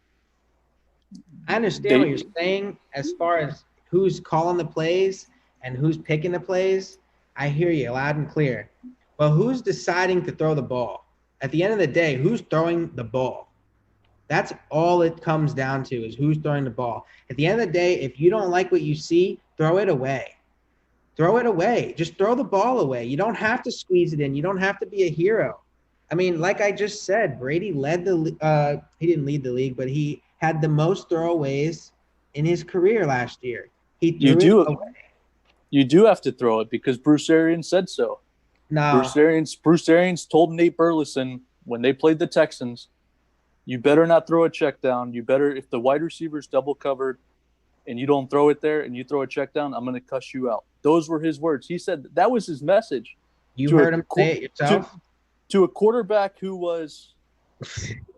I understand what you're saying as far as who's calling the plays and who's picking the plays. I hear you loud and clear. But who's deciding to throw the ball? At the end of the day, who's throwing the ball? That's all it comes down to, is who's throwing the ball. At the end of the day, if you don't like what you see, throw it away. throw it away. Just throw the ball away. You don't have to squeeze it in. You don't have to be a hero. I mean, like I just said, Brady led he didn't lead the league, but he had the most throwaways in his career last year. He threw it away. You do have to throw it because Bruce Arians said so. No. Bruce Arians told Nate Burleson when they played the Texans, you better not throw a check down. You better, if the wide receiver's double covered and you don't throw it there and you throw a check down, I'm going to cuss you out. Those were his words. He said that was his message. You heard him say it yourself? To a quarterback who was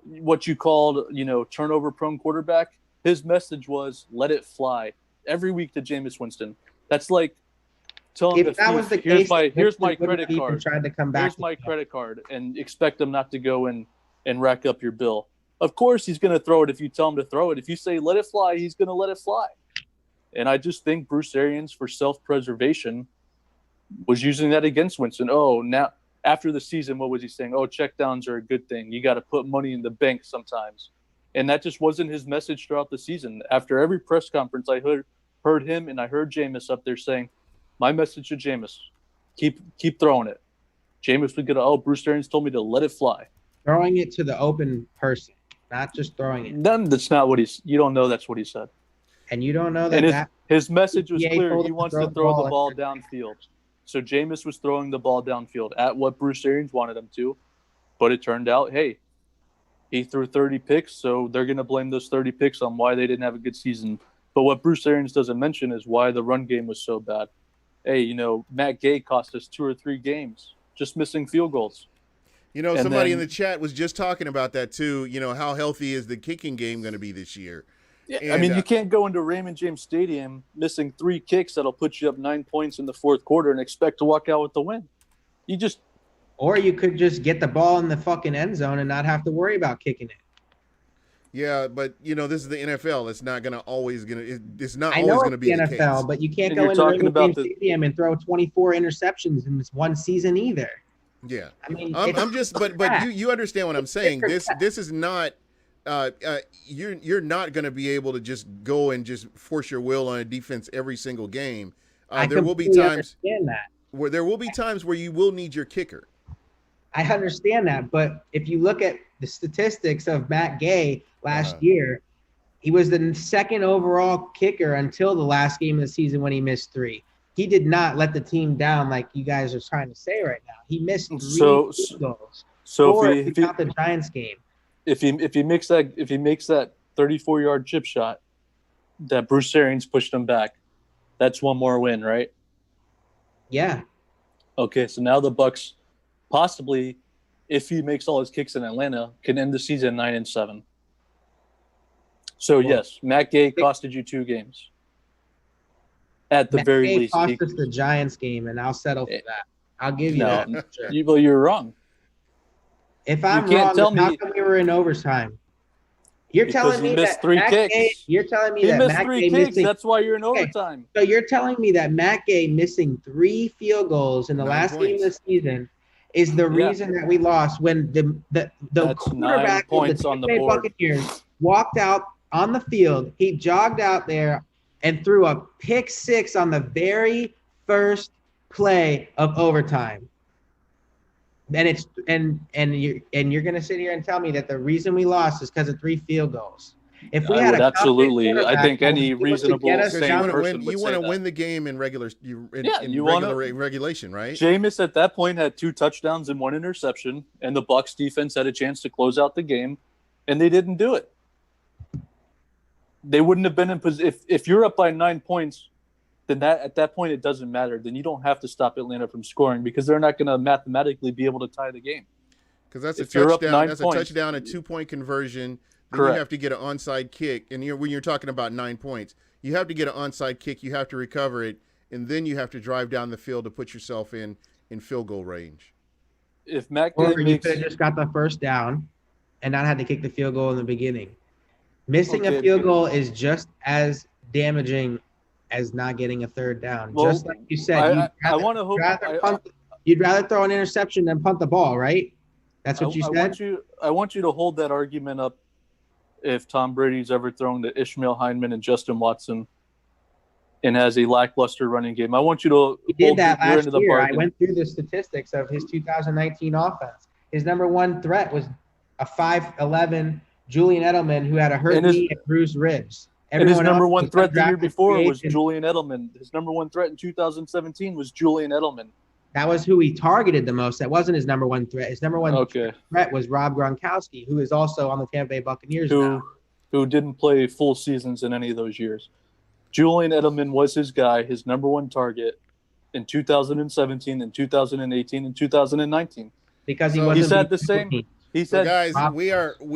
what you called, turnover-prone quarterback, his message was, let it fly. Every week to Jameis Winston. That's like telling if that was the case, here's my credit card. Tried to come back. Here's my credit card, and expect him not to go and rack up your bill. Of course he's going to throw it if you tell him to throw it. If you say let it fly, he's going to let it fly. And I just think Bruce Arians, for self-preservation, was using that against Winston. Oh, now after the season, what was he saying? Oh, checkdowns are a good thing. You got to put money in the bank sometimes. And that just wasn't his message throughout the season. After every press conference, I heard him and I heard Jameis up there saying, my message to Jameis, keep throwing it. Jameis would get, Bruce Arians told me to let it fly. Throwing it to the open person, not just throwing it. That's not what you don't know that's what he said. And you don't know that. And his message was clear. He wants to throw the ball downfield. So Jameis was throwing the ball downfield at what Bruce Arians wanted him to. But it turned out, hey, he threw 30 picks, so they're going to blame those 30 picks on why they didn't have a good season. But what Bruce Arians doesn't mention is why the run game was so bad. Hey, Matt Gay cost us 2 or 3 games, just missing field goals. Somebody in the chat was just talking about that too. How healthy is the kicking game going to be this year? Yeah, and, you can't go into Raymond James Stadium missing 3 kicks that'll put you up 9 points in the fourth quarter and expect to walk out with the win. Or you could just get the ball in the fucking end zone and not have to worry about kicking it. Yeah, but this is the NFL. It's not going to always it's not I always know going to be the the NFL, case. but you can't go into Raymond James Stadium and throw 24 interceptions in this one season either. Yeah, I mean, I'm just, but you understand what I'm saying. This is not. You're not going to be able to just go and just force your will on a defense every single game. There will be times where you will need your kicker. I understand that, but if you look at the statistics of Matt Gay last year, he was the second overall kicker until the last game of the season when he missed 3. He did not let the team down like you guys are trying to say right now. He missed 3 field goals. So if he got the Giants game. If he makes that 34-yard chip shot that Bruce Arians pushed him back, that's one more win, right? Yeah. Okay, so now the Bucs possibly, if he makes all his kicks in Atlanta, can end the season 9-7. So yes, Matt Gay costed you 2 games. At the very least, Matt Gay cost us the Giants game, and I'll settle for that. I'll give you that. Sure. You're wrong. If I'm wrong, how come we were in overtime? You're telling me that Matt Gay, you're telling me that Matt Gay missing. That's why you're in overtime. So you're telling me that Matt Gay missing 3 field goals in the last game of the season is the reason that we lost when the quarterback of the Tampa Bay Buccaneers walked out on the field. He jogged out there and threw a pick 6 on the very first play of overtime. And you're gonna sit here and tell me that the reason we lost is because of 3 field goals. If we had absolutely, I think any reasonable sane person would want to win the game in regulation, right? Jameis at that point had 2 touchdowns and 1 interception, and the Bucs defense had a chance to close out the game, and they didn't do it. They wouldn't have been in position. If you're up by 9 points, then at that point it doesn't matter. Then you don't have to stop Atlanta from scoring because they're not going to mathematically be able to tie the game. Because that's a touchdown. That's a touchdown, a 2-point conversion. Then correct. You have to get an onside kick, and when you're talking about 9 points, you have to get an onside kick. You have to recover it, and then you have to drive down the field to put yourself in field goal range. If Matt you could have just got the first down, and not had to kick the field goal in the beginning. Missing a field goal is just as damaging as not getting a third down. Well, just like you said, you'd rather throw an interception than punt the ball, right? That's what you said? I want you to hold that argument up if Tom Brady's ever thrown to Ishmael Hyndman and Justin Watson and has a lackluster running game. I want you to He did hold that your end last of the year. I bargain. went through the statistics of his 2019 offense. His number one threat was a 5'11" Julian Edelman who had a hurt knee and bruised ribs. And his Everyone number else one was threat the year undrafted before free was agents. Julian Edelman. His number one threat in 2017 was Julian Edelman. That was who he targeted the most. That wasn't his number one threat. His number one threat was Rob Gronkowski, who is also on the Tampa Bay Buccaneers now. Who didn't play full seasons in any of those years. Julian Edelman was his guy, his number one target in 2017 and 2018 and 2019. Because he So he wasn't said the same. He So said, guys, we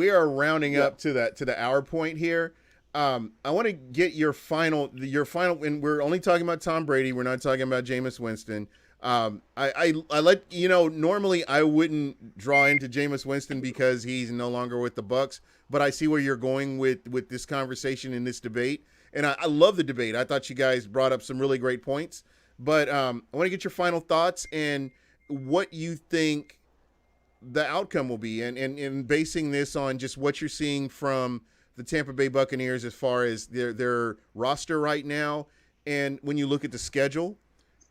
are rounding up to the hour point here. I want to get your final, and we're only talking about Tom Brady. We're not talking about Jameis Winston. I let you know. Normally, I wouldn't draw into Jameis Winston because he's no longer with the Bucs. But I see where you're going with this conversation and this debate, and I love the debate. I thought you guys brought up some really great points. But I want to get your final thoughts and what you think the outcome will be, and basing this on just what you're seeing from the Tampa Bay Buccaneers as far as their roster right now, and when you look at the schedule,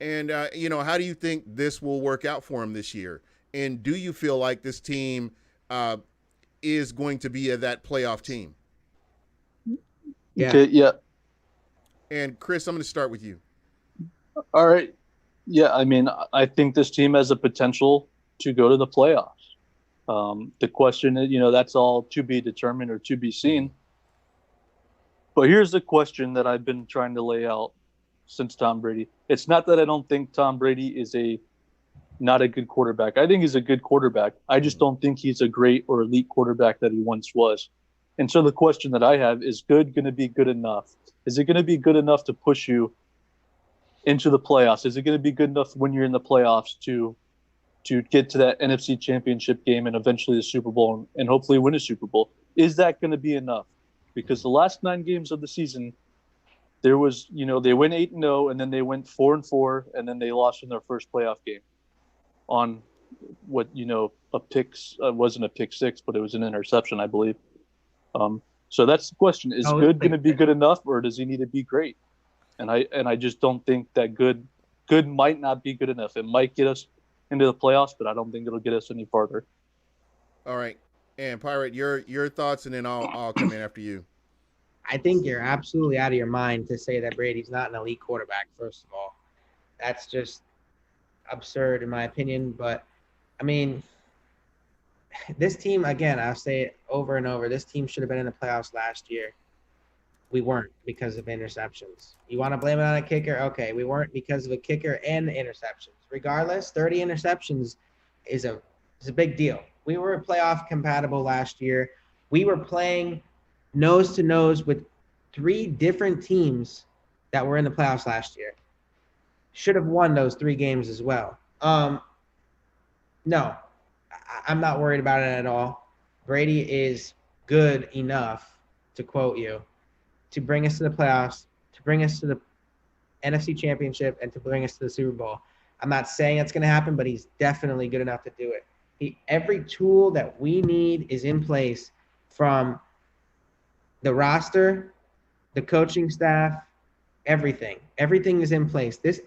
and how do you think this will work out for them this year? And do you feel like this team is going to be that playoff team? Yeah. Okay, yeah. And Chris, I'm going to start with you. All right. Yeah, I mean, I think this team has a potential to go to the playoffs. The question is, that's all to be determined or to be seen. But here's the question that I've been trying to lay out since Tom Brady. It's not that I don't think Tom Brady is not a good quarterback. I think he's a good quarterback. I just don't think he's a great or elite quarterback that he once was. And so the question that I have is, good going to be good enough? Is it going to be good enough to push you into the playoffs? Is it going to be good enough when you're in the playoffs to get to that NFC Championship game and eventually the Super Bowl and hopefully win a Super Bowl? Is that going to be enough? Because the last 9 games of the season, there was, they went 8-0 and then they went 4-4 and then they lost in their first playoff game on what, a pick, wasn't a pick six, but it was an interception, I believe. So that's the question. Is good going to be good enough, or does he need to be great? And I just don't think that good might not be good enough. It might get us into the playoffs, but I don't think it'll get us any farther. All right. And Pirate, your thoughts, and then I'll come in after you. I think you're absolutely out of your mind to say that Brady's not an elite quarterback, first of all. That's just absurd in my opinion. But, I mean, this team, again, I'll say it over and over, this team should have been in the playoffs last year. We weren't because of interceptions. You want to blame it on a kicker? Okay, we weren't because of a kicker and interceptions. Regardless, 30 interceptions is a big deal. We were playoff compatible last year. We were playing nose to nose with 3 different teams that were in the playoffs last year. Should have won those 3 games as well. No, I'm not worried about it at all. Brady is good enough, to quote you, to bring us to the playoffs, to bring us to the NFC Championship, and to bring us to the Super Bowl. I'm not saying that's going to happen, but he's definitely good enough to do it. Every tool that we need is in place, from the roster, the coaching staff, everything. Everything is in place. You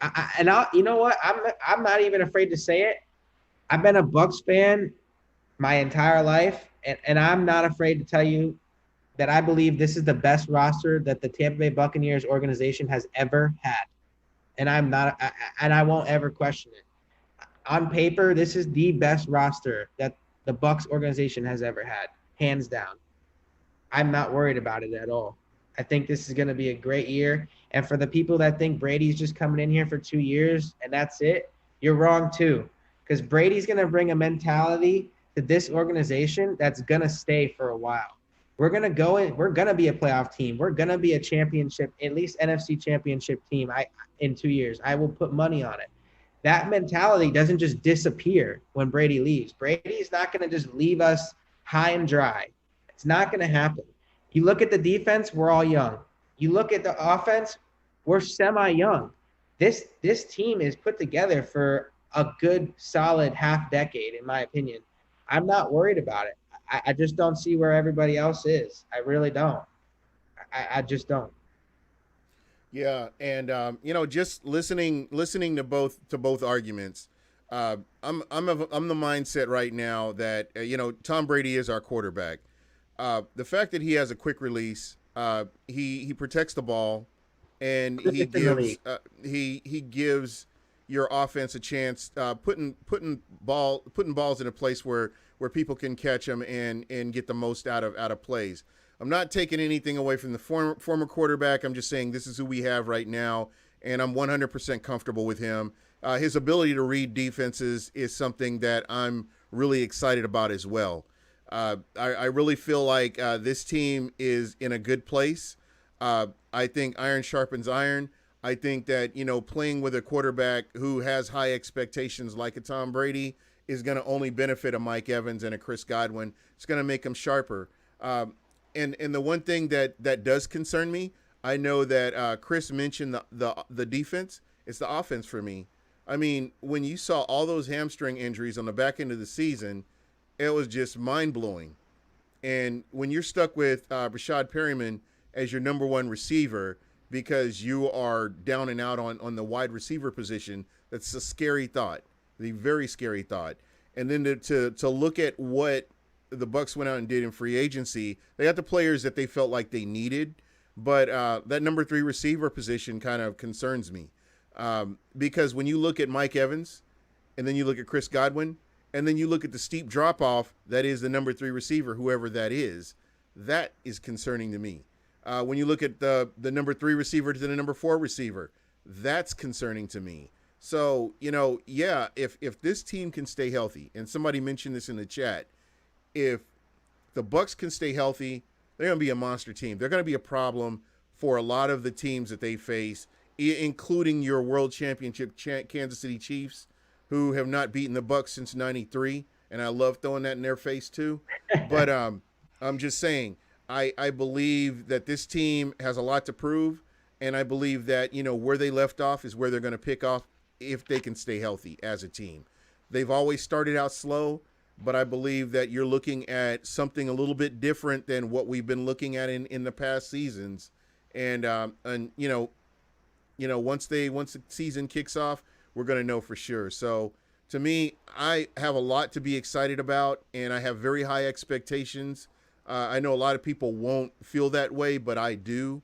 know what? I'm not even afraid to say it. I've been a Bucs fan my entire life, and I'm not afraid to tell you that I believe this is the best roster that the Tampa Bay Buccaneers organization has ever had. And I won't ever question it. On paper, this is the best roster that the Bucs organization has ever had, hands down. I'm not worried about it at all. I think this is going to be a great year. And for the people that think Brady's just coming in here for 2 years and that's it, you're wrong too. Because Brady's going to bring a mentality to this organization that's going to stay for a while. We're going to go in. We're going to be a playoff team. We're going to be a championship, at least NFC championship team in 2 years. I will put money on it. That mentality doesn't just disappear when Brady leaves. Brady's not going to just leave us high and dry. It's not going to happen. You look at the defense, we're all young. You look at the offense, we're semi-young. This team is put together for a good, solid half decade, in my opinion. I'm not worried about it. I just don't see where everybody else is. I really don't. I just don't. Yeah, and just listening to both arguments. I'm the mindset right now that Tom Brady is our quarterback. The fact that he has a quick release, he protects the ball, and he Quickest in the gives league. he gives your offense a chance, putting balls in a place where people can catch them and get the most out of plays. I'm not taking anything away from the former quarterback. I'm just saying this is who we have right now, and I'm 100% comfortable with him. His ability to read defenses is something that I'm really excited about as well. I really feel like this team is in a good place. I think iron sharpens iron. I think that playing with a quarterback who has high expectations like a Tom Brady is going to only benefit a Mike Evans and a Chris Godwin. It's going to make them sharper. And the one thing that does concern me, I know that Chris mentioned the defense. It's the offense for me. I mean, when you saw all those hamstring injuries on the back end of the season, it was just mind blowing. And when you're stuck with Rashad Perryman as your number one receiver because you are down and out on the wide receiver position, that's a scary thought, the very scary thought. And then to look at what the Bucs went out and did in free agency, they got the players that they felt like they needed, but that number three receiver position kind of concerns me because when you look at Mike Evans and then you look at Chris Godwin, and then you look at the steep drop off that is the number three receiver, whoever that is concerning to me. When you look at the number three receiver to the number four receiver, that's concerning to me. So, if this team can stay healthy, and somebody mentioned this in the chat, if the Bucs can stay healthy, they're going to be a monster team. They're going to be a problem for a lot of the teams that they face, including your world championship Kansas City Chiefs, who have not beaten the Bucs since '93, and I love throwing that in their face too. But I'm just saying, I believe that this team has a lot to prove, and I believe that where they left off is where they're going to pick off if they can stay healthy as a team. They've always started out slow, but I believe that you're looking at something a little bit different than what we've been looking at in the past seasons, and once the season kicks off, we're going to know for sure. So to me, I have a lot to be excited about, and I have very high expectations. I know a lot of people won't feel that way, but I do,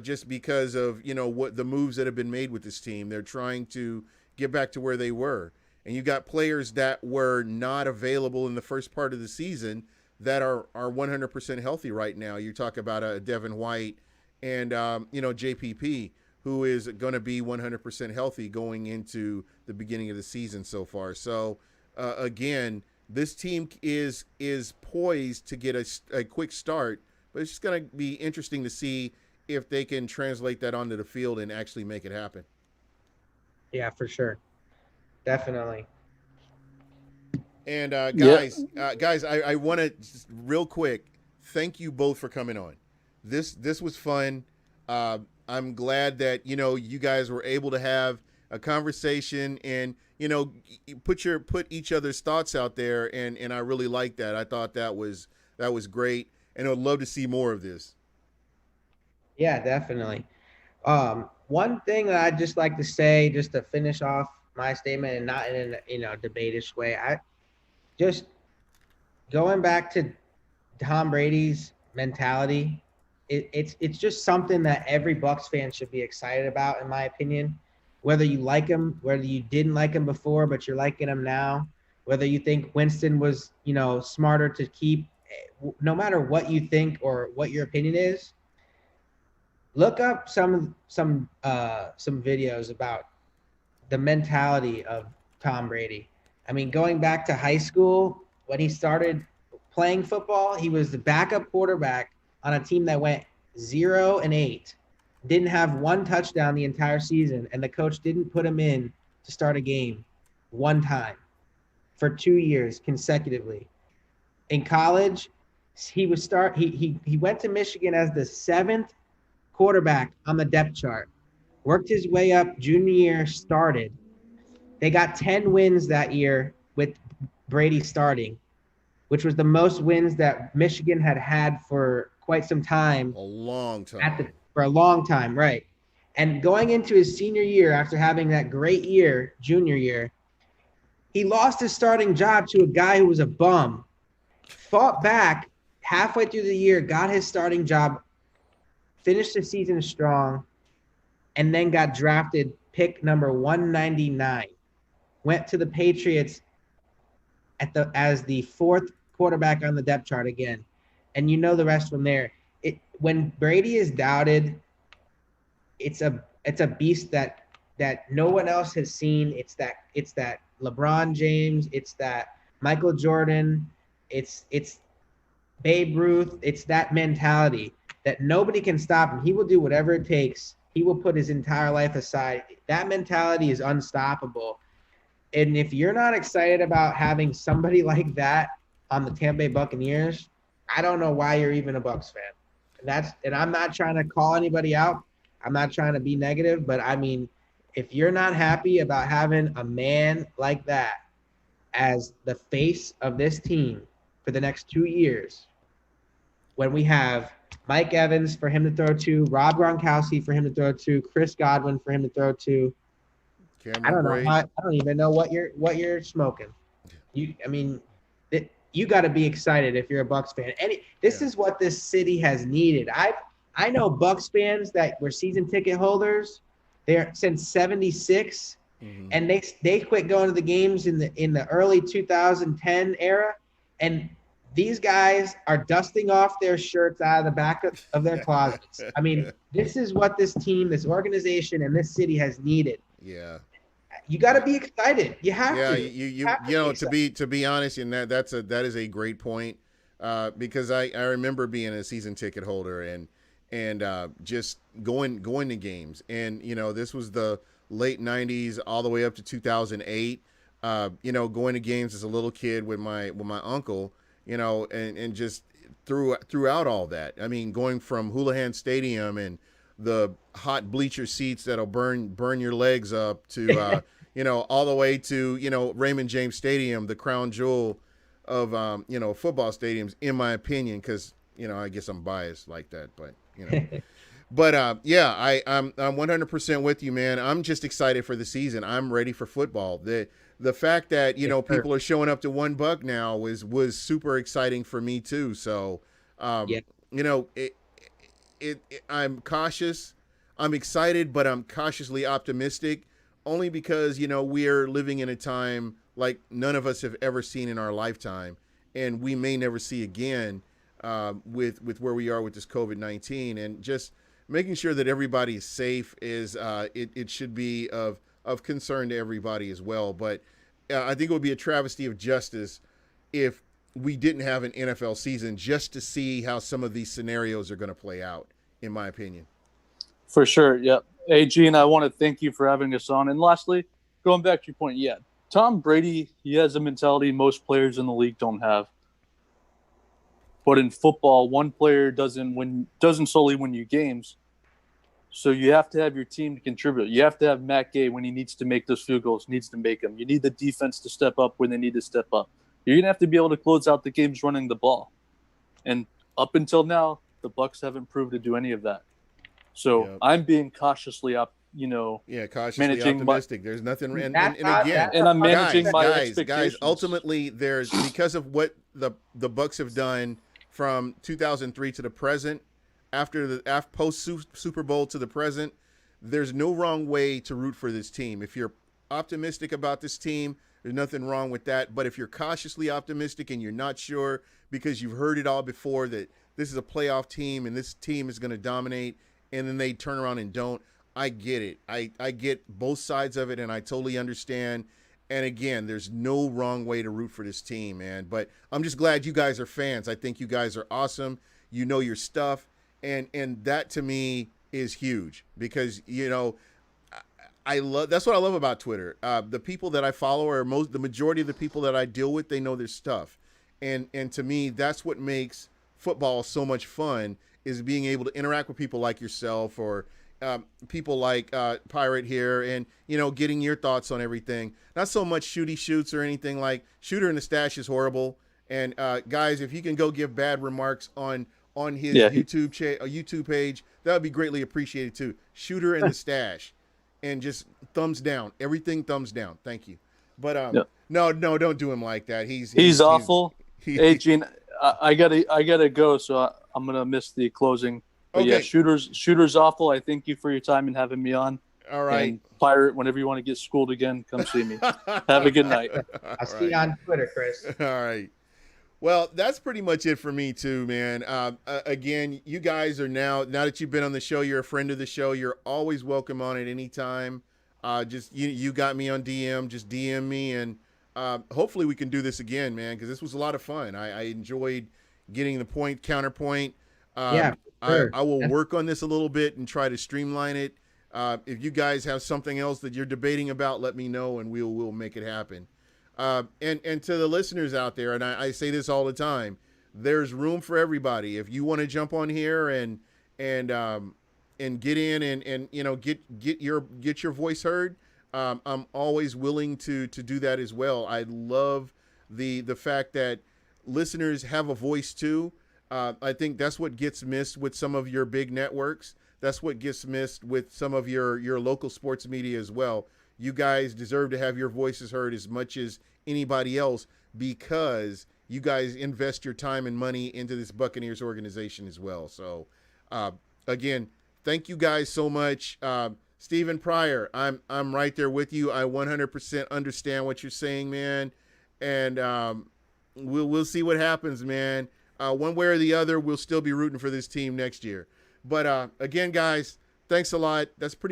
just because of what the moves that have been made with this team. They're trying to get back to where they were, and you got players that were not available in the first part of the season that are 100% healthy right now. You talk about Devin White and JPP, who is going to be 100% healthy going into the beginning of the season so far. So, again, this team is poised to get a quick start, but it's just going to be interesting to see if they can translate that onto the field and actually make it happen. Yeah, for sure. Definitely. And guys, I want to just real quick thank you both for coming on. This was fun. I'm glad that you guys were able to have a conversation and put each other's thoughts out there, and I really like that. I thought that was great, and I'd love to see more of this. Yeah, definitely. One thing that I'd just like to say, just to finish off my statement and not in a debate-ish way, I just going back to Tom Brady's mentality. It's just something that every Bucs fan should be excited about, in my opinion. Whether you like him, whether you didn't like him before, but you're liking him now, whether you think Winston was, smarter to keep, no matter what you think or what your opinion is, look up some videos about the mentality of Tom Brady. I mean, going back to high school, when he started playing football, he was the backup quarterback on a team that went 0-8, didn't have one touchdown the entire season, and the coach didn't put him in to start a game one time for 2 years consecutively. In college, he went to Michigan as the seventh quarterback on the depth chart, worked his way up junior year, started. They got 10 wins that year with Brady starting, which was the most wins that Michigan had for quite some time. A long time. For a long time, right. And going into his senior year, after having that great year, junior year, he lost his starting job to a guy who was a bum, fought back halfway through the year, got his starting job, finished the season strong, and then got drafted pick number 199. Went to the Patriots as the fourth quarterback on the depth chart again. And you know the rest from there. When Brady is doubted, it's a beast that no one else has seen. It's that LeBron James, it's that Michael Jordan, it's Babe Ruth, it's that mentality that nobody can stop him. He will do whatever it takes. He will put his entire life aside. That mentality is unstoppable. And if you're not excited about having somebody like that on the Tampa Bay Buccaneers, I don't know why you're even a Bucs fan. And I'm not trying to call anybody out. I'm not trying to be negative, but I mean, if you're not happy about having a man like that as the face of this team for the next 2 years, when we have Mike Evans for him to throw to, Rob Gronkowski for him to throw to, Chris Godwin for him to throw to, I don't know. I don't even know what you're smoking. You got to be excited if you're a Bucs fan. This is what this city has needed. I know Bucs fans that were season ticket holders there since '76, and they quit going to the games in the early 2010 era, and these guys are dusting off their shirts out of the back of their closets. I mean, this is what this team, this organization, and this city has needed. Yeah. You got to be excited. You have to. You know, to be honest, and that is a great point, because I remember being a season ticket holder and just going to games, and you know, this was the late '90s all the way up to 2008. You know, going to games as a little kid with my uncle, you know, and just throughout all that. I mean, going from Houlihan Stadium and the hot bleacher seats that'll burn your legs up to you know, all the way to, you know, Raymond James Stadium, the crown jewel of you know, football stadiums, in my opinion, because, you know, I guess I'm biased like that, but you know. But yeah, I'm 100% with you, man. I'm just excited for the season. I'm ready for football. The fact that, you know, people are showing up to $1 now was super exciting for me too. So you know, I'm cautious. I'm excited, but I'm cautiously optimistic, only because, you know, we're living in a time like none of us have ever seen in our lifetime, and we may never see again with where we are with this COVID-19, and just making sure that everybody is safe is it should be of concern to everybody as well. But I think it would be a travesty of justice if we didn't have an NFL season just to see how some of these scenarios are going to play out, in my opinion. For sure, yeah. Hey, Gene, I want to thank you for having us on. And lastly, going back to your point, yeah, Tom Brady, he has a mentality most players in the league don't have. But in football, one player doesn't solely win you games. So you have to have your team to contribute. You have to have Matt Gay when he needs to make those field goals, needs to make them. You need the defense to step up when they need to step up. You're going to have to be able to close out the games running the ball. And up until now, the Bucs haven't proved to do any of that. So I'm being cautiously cautiously optimistic. There's nothing, and again, and I'm managing my expectations. Guys, ultimately, there's, because of what the Bucs have done from 2003 to the present, after post Super Bowl to the present, there's no wrong way to root for this team. If you're optimistic about this team, there's nothing wrong with that. But if you're cautiously optimistic and you're not sure because you've heard it all before that this is a playoff team and this team is going to dominate, and then they turn around and don't, I get it. I get both sides of it, and I totally understand. And again, there's no wrong way to root for this team, man. But I'm just glad you guys are fans. I think you guys are awesome. You know your stuff. And that to me is huge, because, you know, that's what I love about Twitter. The people that I follow are the majority of the people that I deal with, they know their stuff. And to me, that's what makes football so much fun, is being able to interact with people like yourself, or people like Pirate here, and, you know, getting your thoughts on everything. Not so much shooty shoots or anything like Shooter in the Stash is horrible. And guys, if you can go give bad remarks on on his Yeah, YouTube page. That would be greatly appreciated too. Shooter in the Stash, and just thumbs down. Everything thumbs down. Thank you. But Yeah. no, don't do him like that. He's awful. He, Hey, Gene, I gotta go, so I'm gonna miss the closing. But yeah, okay. Shooter's awful. I thank you for your time and having me on. All right. And Pirate, whenever you want to get schooled again, come see me. Have a good night. I'll see you on Twitter, Chris. All right. Well, that's pretty much it for me too, man. Again, you guys are now that you've been on the show, you're a friend of the show. You're always welcome on at any time. Just you got me on DM. Just DM me, and hopefully we can do this again, man, because this was a lot of fun. I enjoyed getting the counterpoint. Yeah, sure. I will work on this a little bit and try to streamline it. If you guys have something else that you're debating about, let me know, and we'll make it happen. And to the listeners out there, and I say this all the time, there's room for everybody. If you want to jump on here and get in and get your voice heard, I'm always willing to do that as well. I love the fact that listeners have a voice too. I think that's what gets missed with some of your big networks. That's what gets missed with some of your local sports media as well. You guys deserve to have your voices heard as much as anybody else, because you guys invest your time and money into this Buccaneers organization as well. So, again, thank you guys so much. Stephen Pryor, I'm right there with you. I 100% understand what you're saying, man. And we'll see what happens, man. One way or the other, we'll still be rooting for this team next year. But again, guys, thanks a lot. That's pretty much